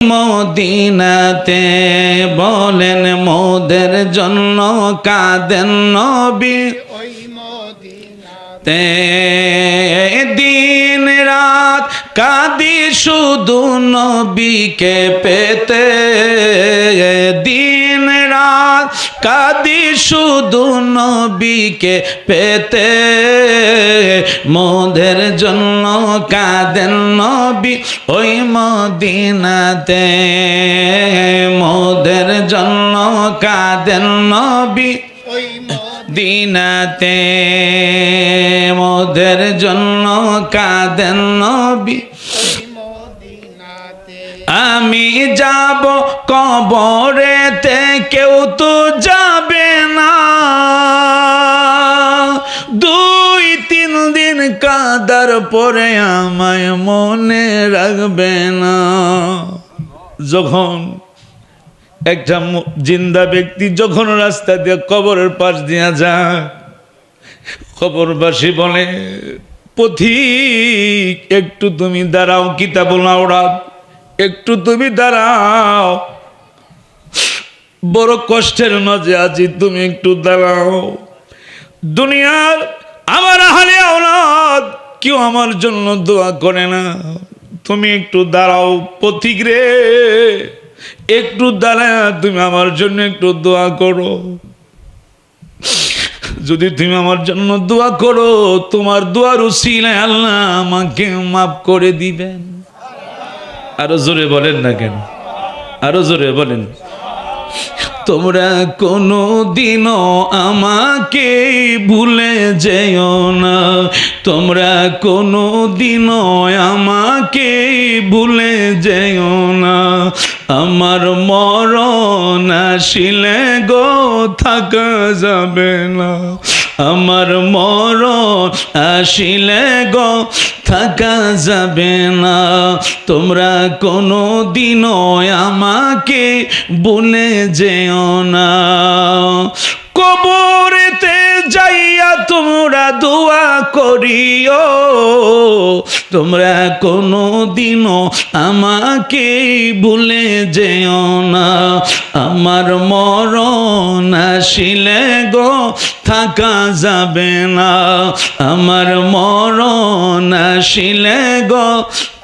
মদিনাতে বলেন মোদের জন্য কাঁদেন নবী, ওই মদিনাতে তে দিন রাত কাঁদি শুধু নবীকে পেতে, দিন রাত কাঁদি শুধু নবীকে পেতে, মোদের জন্য কাঁদেন নবী ওই মদিনাতে, মোদের জন্য কাঁদেন নবী ওই দিনাতে, মোদের জন্য কাঁদেন নবী। মদিনাতে আমি যাব কবরেতে কেউ তো যাবে না, 2-3 দিন কাঁদার পরে আমায় মনে রাখবে না। যখন একটা জিন্দা ব্যক্তি যখন রাস্তা দিয়ে কবরের পাশ দিয়া যায়, কবরবাসী বলে পথিক একটু তুমি দাঁড়াও, কিতাবুল আওরাত একটু তুমি দাঁড়াও, বড় কষ্টের মাঝে আছি, তুমি একটু দাঁড়াও। দুনিয়ার আমার আহলে আওলাদ কেউ আমার জন্য দোয়া করে না, তুমি একটু দাঁড়াও পথিক রে, একটু দাঁড়ায় তুমি আমার জন্য একটু দোয়া করো। যদি তুমি আমার জন্য দোয়া করো, তোমার দোয়ার উসিলায় আল্লাহ আমাকে মাফ করে দিবেন। আরো জোরে বলেন না কেন, আরো জোরে বলেন। তোমরা কোনো দিনও আমাকে ভুলে যেও না, তোমরা কোনো দিনও আমাকে ভুলে যেও না, আমার মরণ আসিলে গো থাকা যাবে না, আমার মরণ আসিলে গো থাকা যাবে না, তোমরা কোনো দিনও আমাকে ভুলে যেও না। কবরেতে যাইয়া তোমরা দোয়া করিও, তোমরা কোনো দিনও আমাকে ভুলে যেও না, আমার মরণ আসিলে গো থাকা যাবে না, আমার মরণ আসিলে গো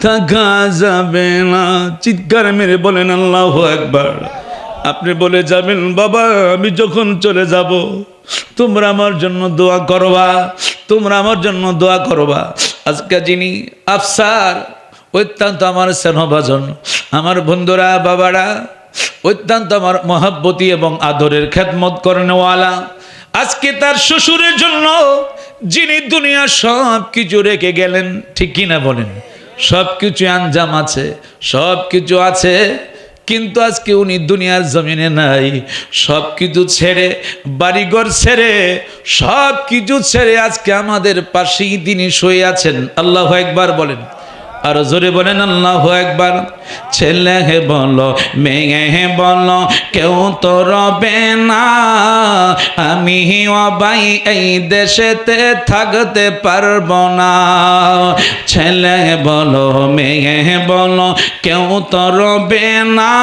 থাকা যাবে না। চিৎকার মেরে বলেন আল্লাহু আকবার। আপনি বলে যাবেন বাবা আমি যখন চলে যাব তোমরা আমার জন্য দোয়া করবা, তোমরা আমার জন্য দোয়া করবা। আজকে যিনি আফসার অত্যন্ত আমার স্নেহভাজন, আমার বন্ধুরা বাবারা অত্যন্ত আমার মহাব্বতী এবং আদরের খেদমত করেনওয়ালা, আজকে তার শ্বশুরের জন্য যিনি দুনিয়ার সব কিছু রেখে গেলেন, ঠিক কিনা বলেন? সব কিছু আঞ্জাম আছে, সব কিছু আছে, কিন্তু আজকে উনি দুনিয়ার জমিনে নাই। সব কিছু ছেড়ে, বাড়িঘর ছেড়ে, সব কিছু ছেড়ে আজকে আমাদের পাশেই তিনি শুয়ে আছেন। আল্লাহু আকবার বলেন, আর জোরে বলেন আল্লাহু আকবার। ছেলে হে বলো, মেয়ে হে বলো, কেউ তো রবে না, আমি অবাই এই দেশেতে থাকতে পারবো না। ছেলে বলো, মেয়ে বলো, কেউ তো রবে না,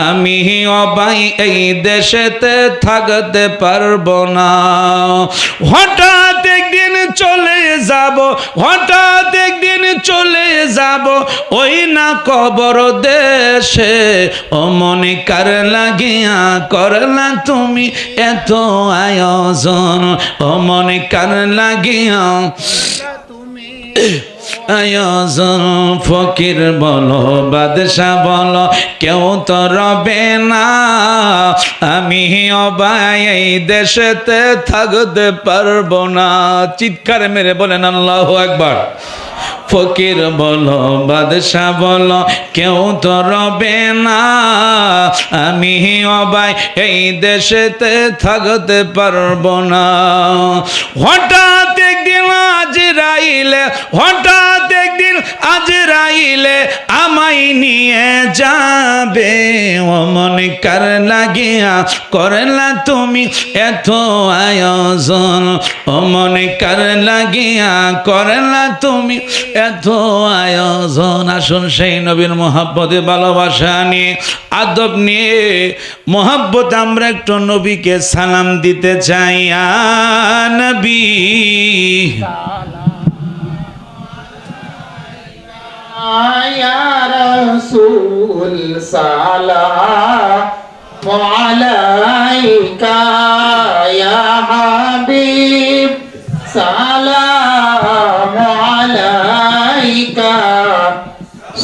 আমি অবাই এই দেশেতে থাকতে পারবো না। হঠাৎ একদিন চলে যাব, হঠাৎ একদিন চলে যাব ওই না কবর দেশে, ও মনে কার লাগিয়া করলা তুমি এত আয়োজন, ও মনে কার লাগিয়া তুমি আয়োজন। ফকির বলো, বাদশাহ বলো, কেউ তো রবে না, আমি অবাই এই দেশেতে থাকতে পারবো না। চিৎকার মেরে বলেন আল্লাহু আকবার। ফকির বলো, বাদশাহ বলো, কেউ তো রবে না, আমি অবাই এই দেশেতে থাকতে পারবো না। হঠাৎ একদিন আজরাইল, হঠাৎ একদিন যেদিন আজরাইলে আমায় নিয়ে যাবে, ও মন কার লাগিয়া করলা তুমি এত আয়োজন, ও মন কার লাগিয়া করলা তুমি এত আয়োজন। আসুন সেই নবীর মোহাব্বতে ভালোবাসা নিয়ে আদব নিয়ে মোহাব্বত আমরা একটু নবীকে সালাম দিতে চাই। ইয়া নবী يا رسول سلام عليك يا حبيب سلام عليك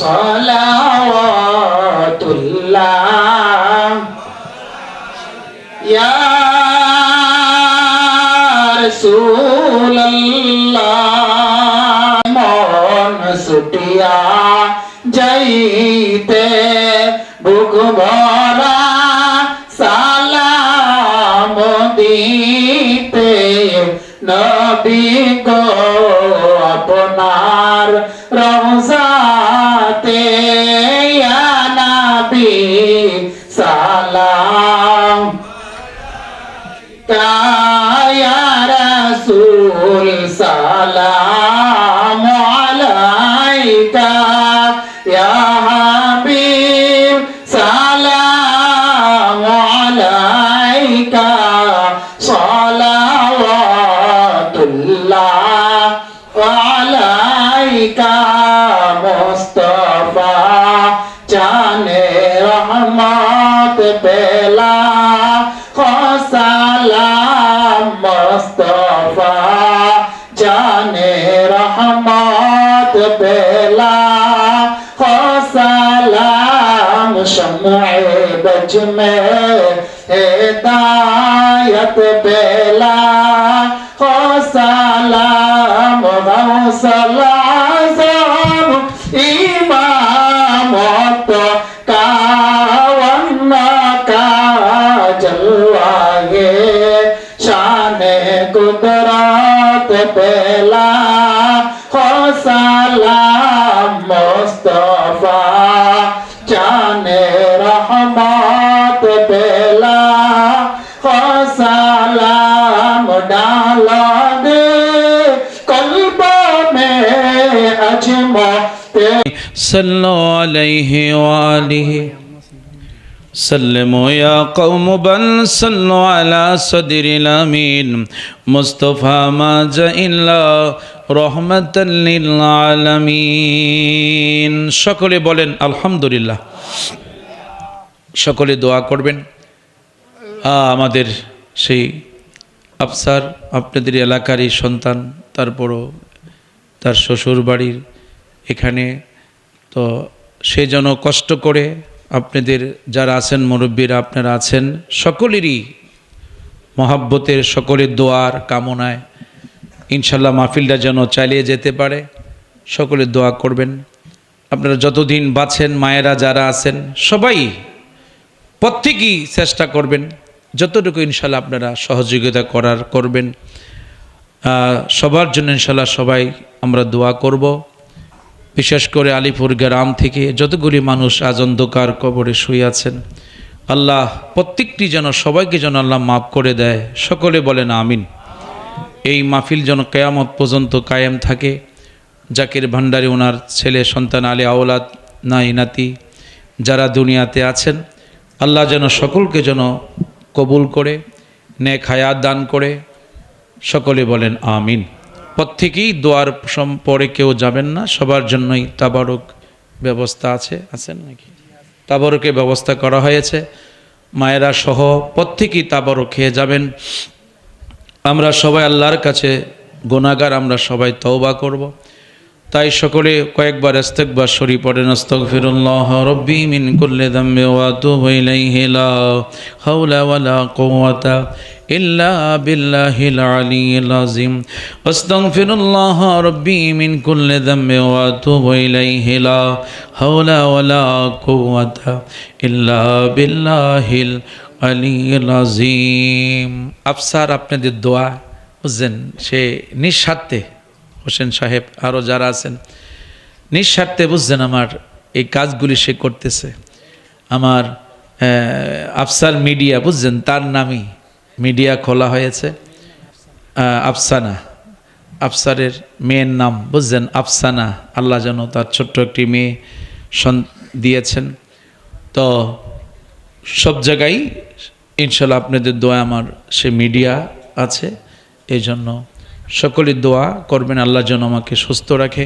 صلوات الله يا رسول الله মন ছুটিয়া যাইতে বুক ভরা সালাম দিতে, নবী গো আপনার রওজাতে ইয়া নবী সালাম يا رسول سلام عليك يا حبيب سلام عليك صلوات الله عليك مصطفى জানে রহমত পেলা সালাম মুস্তাফা জানে রহমত পেলা সালাম শমঈ বজ মে হিদায়ত পেলা সালাম গৌসল আযম ইমামত जलवाए शान कुदरत पेला हो सलाम मुस्तफा जाने रहमत पेला हो सलाम डाला दे कल्ब में अजमत सल्लु अलैहि वालिहि सल्लमो या कौम बल सल्लु अला सदरिल अमीन मुस्तफा मा जाइल्ला रहमताल लिल आलामीन। সকলে বলেন আলহামদুলিল্লাহ। সকলে দোয়া করবেন। আমাদের সেই আফসার আপনাদের এলাকারই সন্তান, তারপরও তার শ্বশুর বাড়ির এখানে, তো সে যেন কষ্ট করে আপনাদের যারা আছেন মুরব্বীরা আপনারা আছেন সকলেরই মহাব্বতের সকলের দোয়ার কামনায় ইনশাল্লাহ মাহফিলটা যেন চালিয়ে যেতে পারে। সকলে দোয়া করবেন। আপনারা যতদিন বাঁচেন মায়েরা যারা আছেন সবাই প্রত্যেকেই চেষ্টা করবেন যতটুকু ইনশাল্লাহ আপনারা সহযোগিতা করবেন। সবার জন্য ইনশাল্লাহ সবাই আমরা দোয়া করব। বিশেষ করে আলিপুর গ্রাম থেকে যতগুলি মানুষ আজ অন্ধকার কবরে শুয়ে আছেন, আল্লাহ প্রত্যেকটি যেন সবাইকে যেন আল্লাহ মাফ করে দেয়। সকলে বলেন আমিন। এই মাহফিল যেন কিয়ামত পর্যন্ত কায়েম থাকে। জাকির ভান্ডারী ওনার ছেলে সন্তান আলে আওলাদ নাই নাতি যারা দুনিয়াতে আছেন, আল্লাহ যেন সকলকে যেন কবুল করে নেক হায়াত দান করে। সকলে বলেন আমিন। প্রত্যেকেই দোয়ার পরে কেউ যাবেন না, সবার জন্যই তাবারক ব্যবস্থা আছেন নাকি? তাবারকের ব্যবস্থা করা হয়েছে। মায়েরা সহ প্রত্যেকেই তাবারক খেয়ে যাবেন। আমরা সবাই আল্লাহর কাছে গুনাহগার, আমরা সবাই তওবা করব। তাই সকলে কয়েকবার ইস্তিগফার শরীফ পড়েন। আস্তাগফিরুল্লাহ রাব্বি মিন কুল্লি যামবি ওয়া আতুবু ইলাইহি লা হাওলা ওয়ালা কুওয়াতা ইল্লা বিল্লাহিল আলিয়্যিল আযীম। আস্তাগফিরুল্লাহ রাব্বি মিন কুল্লি যামবি ওয়া আতুবু ইলাইহি লা হাওলা ওয়ালা কুওয়াতা ইল্লা বিল্লাহিল আলিয়্যিল আযীম। আফসার আপনাদের দোয়া বুঝছেন, সে নিঃস্বার্থে হোসেন সাহেব আরও যারা আছেন নিঃস্বার্থে বুঝছেন আমার এই কাজগুলি সে করতেছে। আমার আফসার মিডিয়া বুঝছেন, তার নামই মিডিয়া খোলা হয়েছে। আফসানা, আফসারের মেয়ের নাম বুঝছেন আফসানা, আল্লাহ যেন তার ছোট্ট একটি মেয়ে দিয়েছেন। তো সব জায়গায় ইনশাল্লাহ আপনাদের দোয়া আমার সে মিডিয়া আছে, এই জন্য সকলে দোয়া করবেন আল্লাহ যেন আমাকে সুস্থ রাখে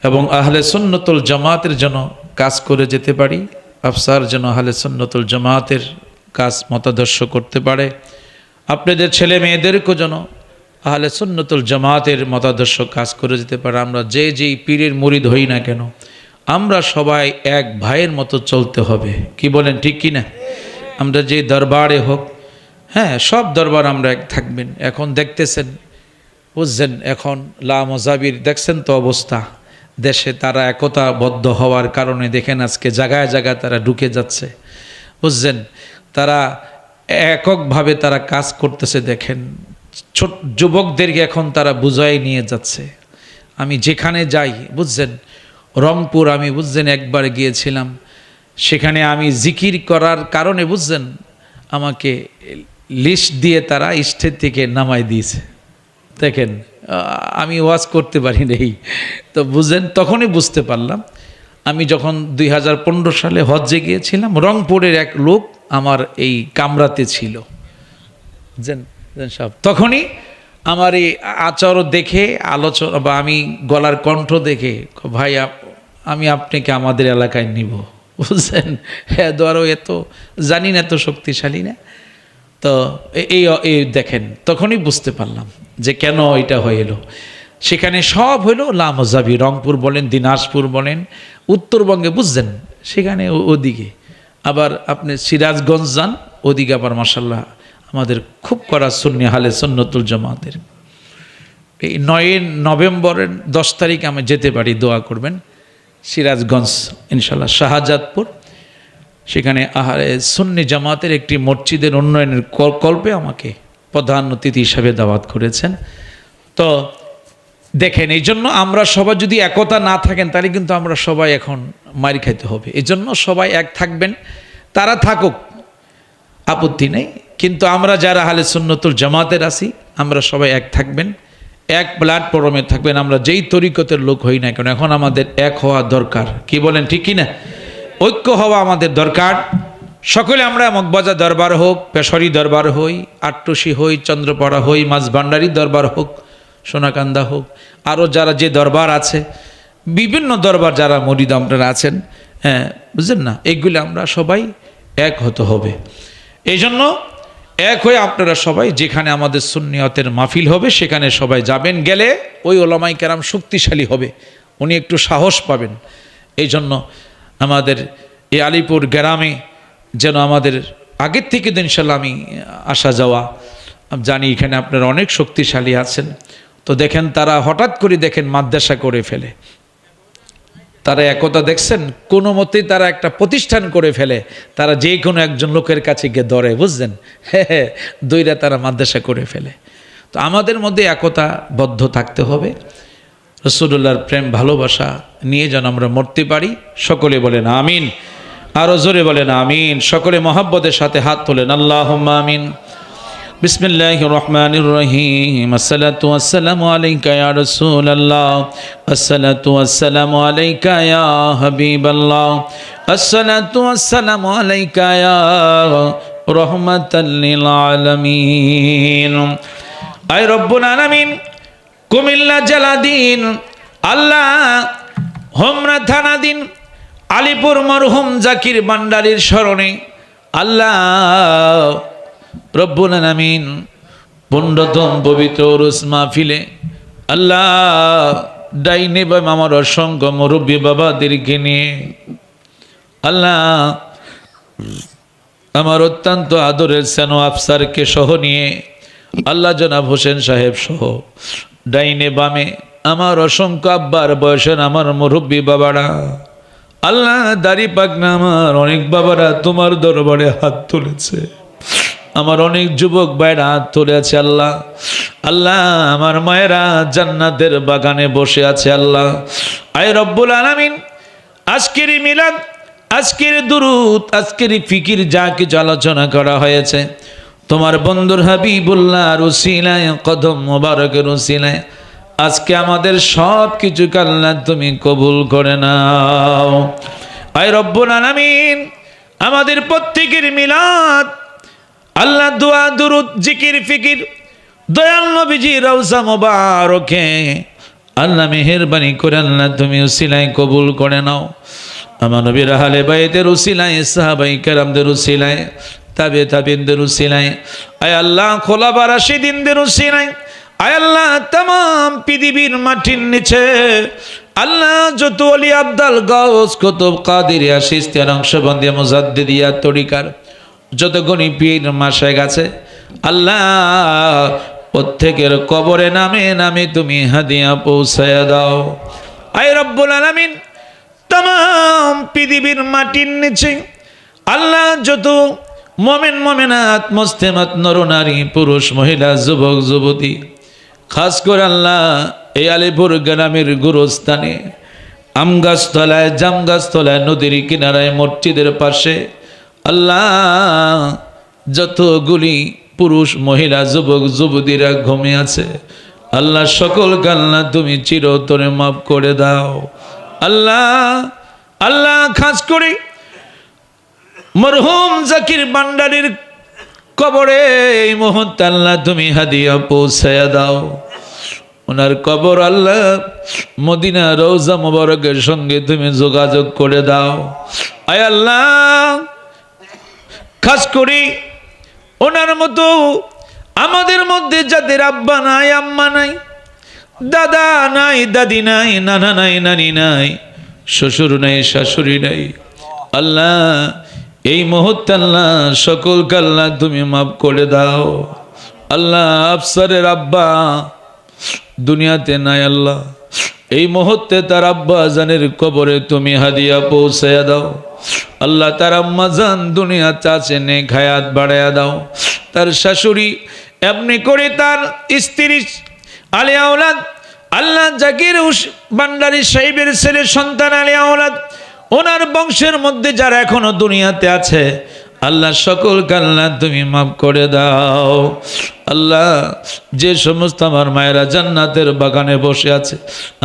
এবং আহলে সুন্নতুল জামাতের যেন কাজ করে যেতে পারি। আফসার যেন আহলে সুন্নতুল জামাতের কাজ মতাদর্শ করতে পারে। আপনাদের ছেলে মেয়েদেরকেও যেন আহলে সুন্নতুল জামাতের মতাদর্শ কাজ করে যেতে পারে। আমরা যেই পীরের মুরিদ হই না কেন, আমরা সবাই এক ভাইয়ের মতো চলতে হবে। কি বলেন, ঠিক কি না? আমরা যে দরবারে হোক, হ্যাঁ সব দরবার আমরা এক থাকবেন। এখন দেখতেছেন বুঝছেন, এখন লা মজাবির দেখছেন তো অবস্থা দেশে, তারা একতাবদ্ধ হওয়ার কারণে দেখেন আজকে জায়গায় জায়গায় তারা ঢুকে যাচ্ছে বুঝছেন, তারা এককভাবে তারা কাজ করতেছে। দেখেন ছোট যুবকদেরকে এখন তারা বুঝাই নিয়ে যাচ্ছে। আমি যেখানে যাই বুঝছেন, রংপুর আমি বুঝছেন একবার গিয়েছিলাম, সেখানে আমি জিকির করার কারণে বুঝছেন আমাকে লিস্ট দিয়ে তারা স্টেজ থেকে নামাই দিয়েছে। দেখেন আমি ওয়াজ করতে পারি নেই, তো বুঝেন তখনই বুঝতে পারলাম। আমি যখন 2015 সালে হজ্জে গিয়েছিলাম, রংপুরের এক লোক আমার এই কামরাতে ছিল সব, তখনই আমার এই আচর দেখে আলোচনা বা আমি গলার কণ্ঠ দেখে, ভাই আমি আপনাকে আমাদের এলাকায় নিব বুঝছেন। হ্যাঁ দ্বারও এত জানি না, এত শক্তিশালী না। তো এই দেখেন তখনই বুঝতে পারলাম যে কেন এটা হয়ে এলো। সেখানে সব হইল লা মজাবি, রংপুর বলেন, দিনাজপুর বলেন, উত্তরবঙ্গে বুঝছেন সেখানে ওদিকে। আবার আপনি সিরাজগঞ্জ যান, ওদিকে আবার মাশাল্লাহ আমাদের খুব করা সুন্নি আহলে সুন্নতুল জামাতের। এই 9 নভেম্বরের 10 তারিখ আমি যেতে পারি, দোয়া করবেন। সিরাজগঞ্জ ইনশাল্লাহ শাহজাদপুর, সেখানে সুন্নি জামাতের একটি মসজিদের উন্নয়নের কল্পে আমাকে প্রধান অতিথি হিসাবে দাওয়াত করেছেন। তো দেখেন এই জন্য আমরা সবাই যদি একতা না থাকেন তাহলে কিন্তু আমরা সবাই এখন মারি খাইতে হবে। এই জন্য সবাই এক থাকবেন, তারা থাকুক আপত্তি নেই, কিন্তু আমরা যারা আহলে সুন্নতুল জামাতের আছি আমরা সবাই এক থাকবেন, এক প্ল্যাটফর্মে থাকবেন। আমরা যেই তরিকতের লোক হই না কেন, এখন আমাদের এক হওয়া দরকার। কি বলেন, ঠিক কি না? ঐক্য হওয়া আমাদের দরকার। সকলে আমরা মগবাজার দরবার হোক, পেশরি দরবার হই, আট্টুসি হই, চন্দ্রপাড়া হই, মাঝভান্ডারি দরবার হোক, সোনাকান্দা হোক, আরও যারা যে দরবার আছে, বিভিন্ন দরবার যারা মরিদ আপনারা আছেন, হ্যাঁ বুঝলেন না, এইগুলি আমরা সবাই এক হতে হবে। এই জন্য এক হয়ে আপনারা সবাই যেখানে আমাদের সুন্নিয়তের মাহফিল হবে সেখানে সবাই যাবেন। গেলে ওই ওলামাই কেরাম শক্তিশালী হবে, উনি একটু সাহস পাবেন। এই জন্য আমাদের এই আলিপুর গ্রামে যেন আমাদের আগের থেকে তো ইনশাল্লাহ আমি আসা যাওয়া জানি, এখানে আপনারা অনেক শক্তিশালী আছেন। তো দেখেন তারা হঠাৎ করে দেখেন মাদ্রাসা করে ফেলে, তারা একতা দেখছেন, কোনো মতেই তারা একটা প্রতিষ্ঠান করে ফেলে, তারা যে কোনো একজন লোকের কাছে গিয়ে ধরে বুঝছেন, হ্যাঁ দইরা তারা মাদ্রাসা করে ফেলে। তো আমাদের মধ্যে একতাবদ্ধ থাকতে হবে, রাসূলুল্লাহর প্রেম ভালোবাসা নিয়ে যেন আমরা মরতে পারি। সকলে বলেন আমিন, আরো জোরে বলেন আমিন। সকলে মহব্বতের সাথে হাত তোলেন, আল্লাহুম্মা আমিন। বিসমিল্লাহির রহমানির রহিম। আসসালাতু ওয়াসসালামু আলাইকা ইয়া রাসূলুল্লাহ, আসসালাতু ওয়াসসালামু আলাইকা ইয়া হাবিবাল্লাহ, আসসালাতু ওয়াসসালামু আলাইকা ইয়া রাহমাতাল লিল আলামিন। আয় রব্বুল আলামিন, কুমিল্লা জেলাধীন আল্লাহ হোমনা থানাধীন আলিপুর মরহুম জাকির ভান্ডারীর স্মরণে আল্লাহ রব্বুল আলামিন পুণ্যতম পবিত্র উরুস মাহফিলে আল্লাহ ডাইনে বা আমার অসংখ্য মুরব্বী বাবাদেরকে নিয়ে আল্লাহ আমার অত্যন্ত আদরের সেনো আফসারকে সহ নিয়ে আল্লাহ জনাব হোসেন সাহেব সহ ডাইনে বামে আমার অসংখ্য আব্বার বয়সের আমার মুরব্বী বাবারা, আল্লাহ দাড়ি পাকনা আমার অনেক বাবারা তোমার দরবারে হাত তুলেছে, আমার অনেক যুবক ভাইরা হাত তুলে আছে আল্লাহ। আল্লাহ আমার মায়েরা জান্নাতের বাগানে বসে আছে আল্লাহ। আয় রব্বুল আলামিন, আজকের এই মিলাদ, আজকের দুরুদ, আজকের এই ফিকির যা কিছু আলোচনা করা হয়েছে, তোমার বন্ধুর হাবিবুল্লাহর উসিলায়, কদম মোবারকের উসিলায় আজকে আমাদের সব কিছু আল্লাহ তুমি কবুল করে নাও। আয় রব্বুল আলামিন, আমাদের প্রত্যেকের মিলাদ আল্লাহ দোয়া দুরুদ জিকির ফিকির দয়াল নবীজি রওজা মোবারকে আল্লাহ মেহেরবানি করে আল্লাহ তুমি উসিলায় কবুল করে নাও। আমার নবীর আহলে বাইতের উসিলায়, সাহাবায়ে কেরামদের উসিলায়, তাবিঈনদের উসিলায়, আয় আল্লাহ খোলাফা রাশিদিনদের উসিলায়, আয় আল্লাহ तमाम পৃথিবীর মাটির নিচে আল্লাহ যত ওলি আব্দাল গাউস কুতুব কাদেরিয়া চিশতিয়া নকশবন্দিয়া মুজাদ্দিদিয়া তরিকার যত গণী পীর মাশায়েখ আছে, আল্লাহ প্রত্যেকের কবরে নামে নামে তুমি হাদিয়া পৌঁছায়া দাও। আয় রব্বুল আলামিন, तमाम পৃথিবীর মাটির নিচে আল্লাহ যত মুমিন মুমিনাত মুসলিমাত নর নারী পুরুষ মহিলা যুবক যুবতী, খাস করে আল্লাহ এই আলিপুর গ্রামের গুরুস্থানে আমগাছতলায় জামগাছতলায় নদীর কিনারায় মসজিদের পাশে আল্লাহ যতগুলি পুরুষ মহিলা যুবক যুবতীরা ঘুমিয়ে আছে, আল্লাহ সকল আল্লাহ তুমি চিরতরে মাফ করে দাও। আল্লাহ আল্লাহ খাস করে মরহুম জাকির ভান্ডারীর কবরে এই মুহূর্তে আল্লাহ তুমি হাদিয়া পৌঁছায়া দাও। ওনার কবর আল্লাহ মদিনা রওজা মোবারকের সঙ্গে তুমি যোগাযোগ করে দাও। আয় আল্লাহ খাস করে ওনার মতো আমাদের মধ্যে যাদের আব্বা নাই, আম্মা নাই, দাদা নাই, দাদি নাই, নানা নাই, নানি নাই, শ্বশুর নাই, শাশুড়ি নাই, আল্লাহ এই মুহূর্তে আল্লাহ সকলকে আল্লাহ তুমি মাফ করে দাও। আল্লাহ আফসারের আব্বা দুনিয়াতে নাই, আল্লাহ এই মুহূর্তে তার আব্বা জানের কবরে তুমি হাদিয়া পৌঁছায়া দাও। আল্লাহ তার আম্মা জান দুনিয়াতে আছে, নেক হায়াত বাড়ায়া দাও। তার শাশুড়ি এমনি করে তার স্ত্রী আলে আওলাদ আল্লাহ জাকির ভান্ডারী সাহেবের ছেলে সন্তান আলে আওলাদ ওনার বংশের মধ্যে যারা এখনো দুনিয়াতে আছে, আল্লাহ সকলকে আল্লাহ তুমি মাফ করে দাও। আল্লাহ যে সমস্ত আমার মায়েরা জান্নাতের বাগানে বসে আছে,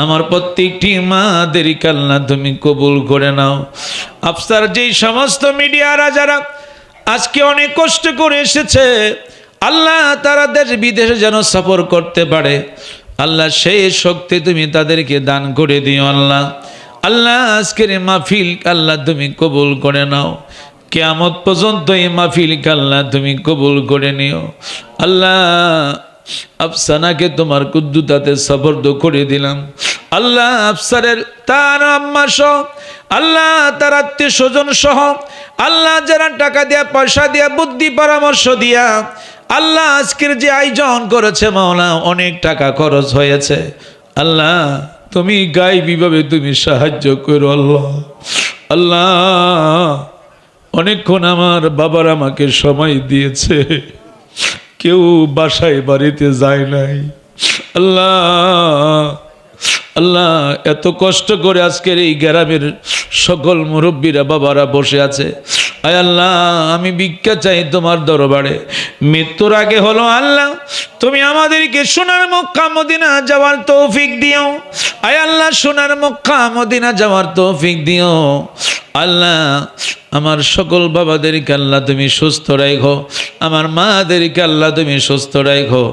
আমার প্রত্যেকটি মাদেরকে আল্লাহ তুমি কবুল করে নাও। আফসার যেই সমস্ত মিডিয়ারা যারা আজকে অনেক কষ্ট করে এসেছে, আল্লাহ তারা দেশ বিদেশে যেন সফর করতে পারে, আল্লাহ সেই শক্তি তুমি তাদেরকে দান করে দিও। আল্লাহ আল্লাহ আজকের এই মাহফিল আল্লাহ তুমি কবুল করে নাও। কিয়ামত পর্যন্ত এই মাহফিল আল্লাহ তুমি কবুল করে নিও। আল্লাহ আফসানাকে তোমার কুদ্দুতাতে সফরদ করে দিলাম। আল্লাহ আফসারের তার আম্মা সহ, আল্লাহ তার আত্মীয় স্বজন সহ, আল্লাহ যারা টাকা দিয়া পয়সা দিয়া বুদ্ধি পরামর্শ দিয়া আল্লাহ আজকের যে আয়োজন করেছে মাওলা, অনেক টাকা খরচ হয়েছে, আল্লাহ তুমি গায়বীভাবে তুমি সাহায্য করো। আল্লাহ আল্লাহ অনেকক্ষণ আমার বাবার আমাকে সময় দিয়েছে, কেউ বাসায় বাড়িতে যায় নাই। আল্লাহ আল্লাহ এত কষ্ট করে আজকের এই গ্রামের সকল মুরব্বীরা বাবারা বসে আছে, আয় আল্লাহ আমি ভিক্ষা চাই তোমার দরবারে। মৃত্যুর আগে হলো আল্লাহ তুমি আমাদেরকে সোনার মক্কা মদিনা যাওয়ার তৌফিক দিও। আয় আল্লাহ সোনার মক্কা মদিনা যাওয়ার তৌফিক দিও। আল্লাহ আমার সকল বাবাদেরকে আল্লাহ তুমি সুস্থ রাখো, আমার মাদেরকে আল্লাহ তুমি সুস্থ রাখো।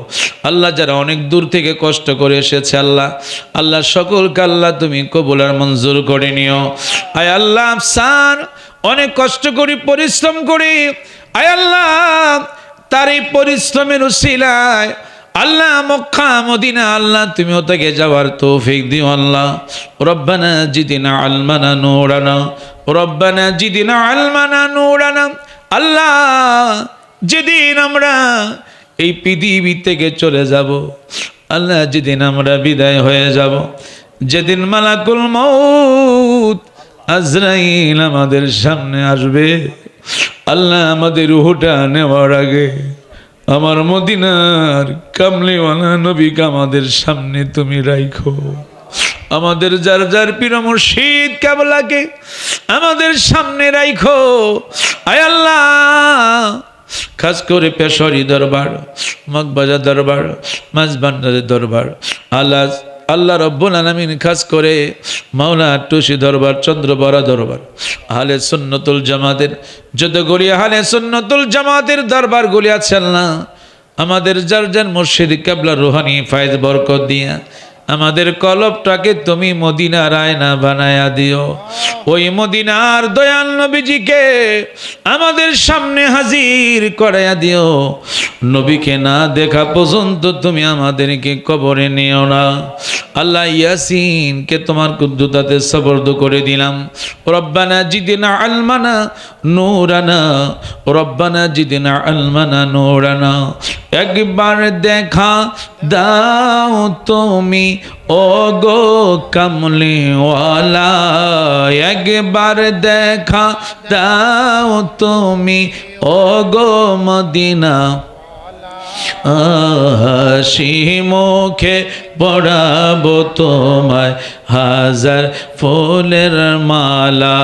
আল্লাহ যারা অনেক দূর থেকে কষ্ট করে এসেছে, আল্লাহ আল্লাহ সকলকে আল্লাহ তুমি কবুল আর মঞ্জুর করে নিও। আয় আল্লাহ আফসার অনেক কষ্ট করি পরিশ্রম করি, আয় আল্লাহ তার এই পরিশ্রমের উসিলায় আল্লাহ মক্কা মদিনা আল্লাহ তুমি ওটাকে যাওয়ার তৌফিক দিও। আল্লাহ রব্বানা জিদিনা আলমানা নূরানা, রব্বানা জিদিনা আলমানা নূরানা। আল্লাহ যেদিন আমরা এই পৃথিবী থেকে চলে যাব, আল্লাহ যেদিন আমরা বিদায় হয়ে যাব, যেদিন মালাকুল মউত আজরাইল আমাদের সামনে আসবে, আল্লাহ আমাদের রূহটা নেওয়ার আগে আমার মদিনার কামলিওয়ালা নবীকে আমাদের সামনে তুমি রাখো। আমাদের যার যার পীর মুর্শিদ কেবলাকে আমাদের সামনে রাখো আয় আল্লাহ। খাস করে পেশরি দরবার, মগবাজার দরবার, মাঝবান্ডারের দরবার, আল্লাহ রব্বুল আলামিন খাস করে মাওলা টুসি দরবার, চন্দ্রবরা দরবার, আহলে সুন্নতুল জামাতের যতগুলি আহলে সুন্নতুল জামাতের দরবারগুলি আছে আল্লাহ, আমাদের যার যার মুর্শিদ কিবলা রুহানি ফায়েজ বরকত দিয়া আমাদের কলবটাকে তুমি মদিনার আয়না বানায়া দিও। ওই মদিনার দয়াল নবীজিকে আমাদের সামনে হাজির করাইয়া দিও। নবীকে না দেখা পর্যন্ত তুমি আমাদেরকে কবরে নিও না আল্লাহ। ইয়াসিনকে তোমার কুদ্দুতাতে সবর্দ করে দিলাম। রব্বানা জিদনা আলমানা নূরানা, রব্বানা জিদনা আলমানা নূরানা। একবার দেখা দাও তুমি ও গো কামলিওয়ালা, একবার দেখা দাও তুমি ও গো মদিনা। হাসি মুখে পড়াবো তোমায় হাজার ফুলের মালা,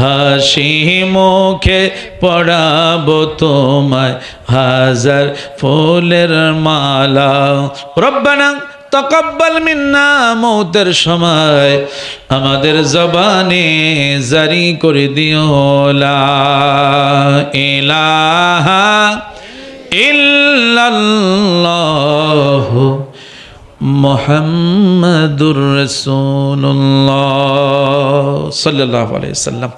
হাসি মুখে পড়াবো তোমায় হাজার ফুলের মালা। রব্বানা তাকাব্বাল মিন্না, মৌতের সময় আমাদের জবানে জারি করে দিও লা ইলাহা ইল্লাল্লাহু মুহাম্মাদুর রাসূলুল্লাহ সাল্লাল্লাহু আলাইহি সাল্লাম।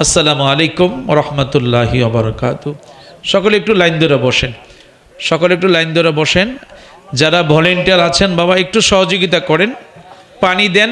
আসসালামু আলাইকুম ওয়া রাহমাতুল্লাহি ওয়া বারাকাতুহু। সকলে একটু লাইন ধরে বসেন, সকলে একটু লাইন ধরে বসেন। যারা ভলেন্টিয়ার আছেন বাবা একটু সহযোগিতা করেন, পানি দেন।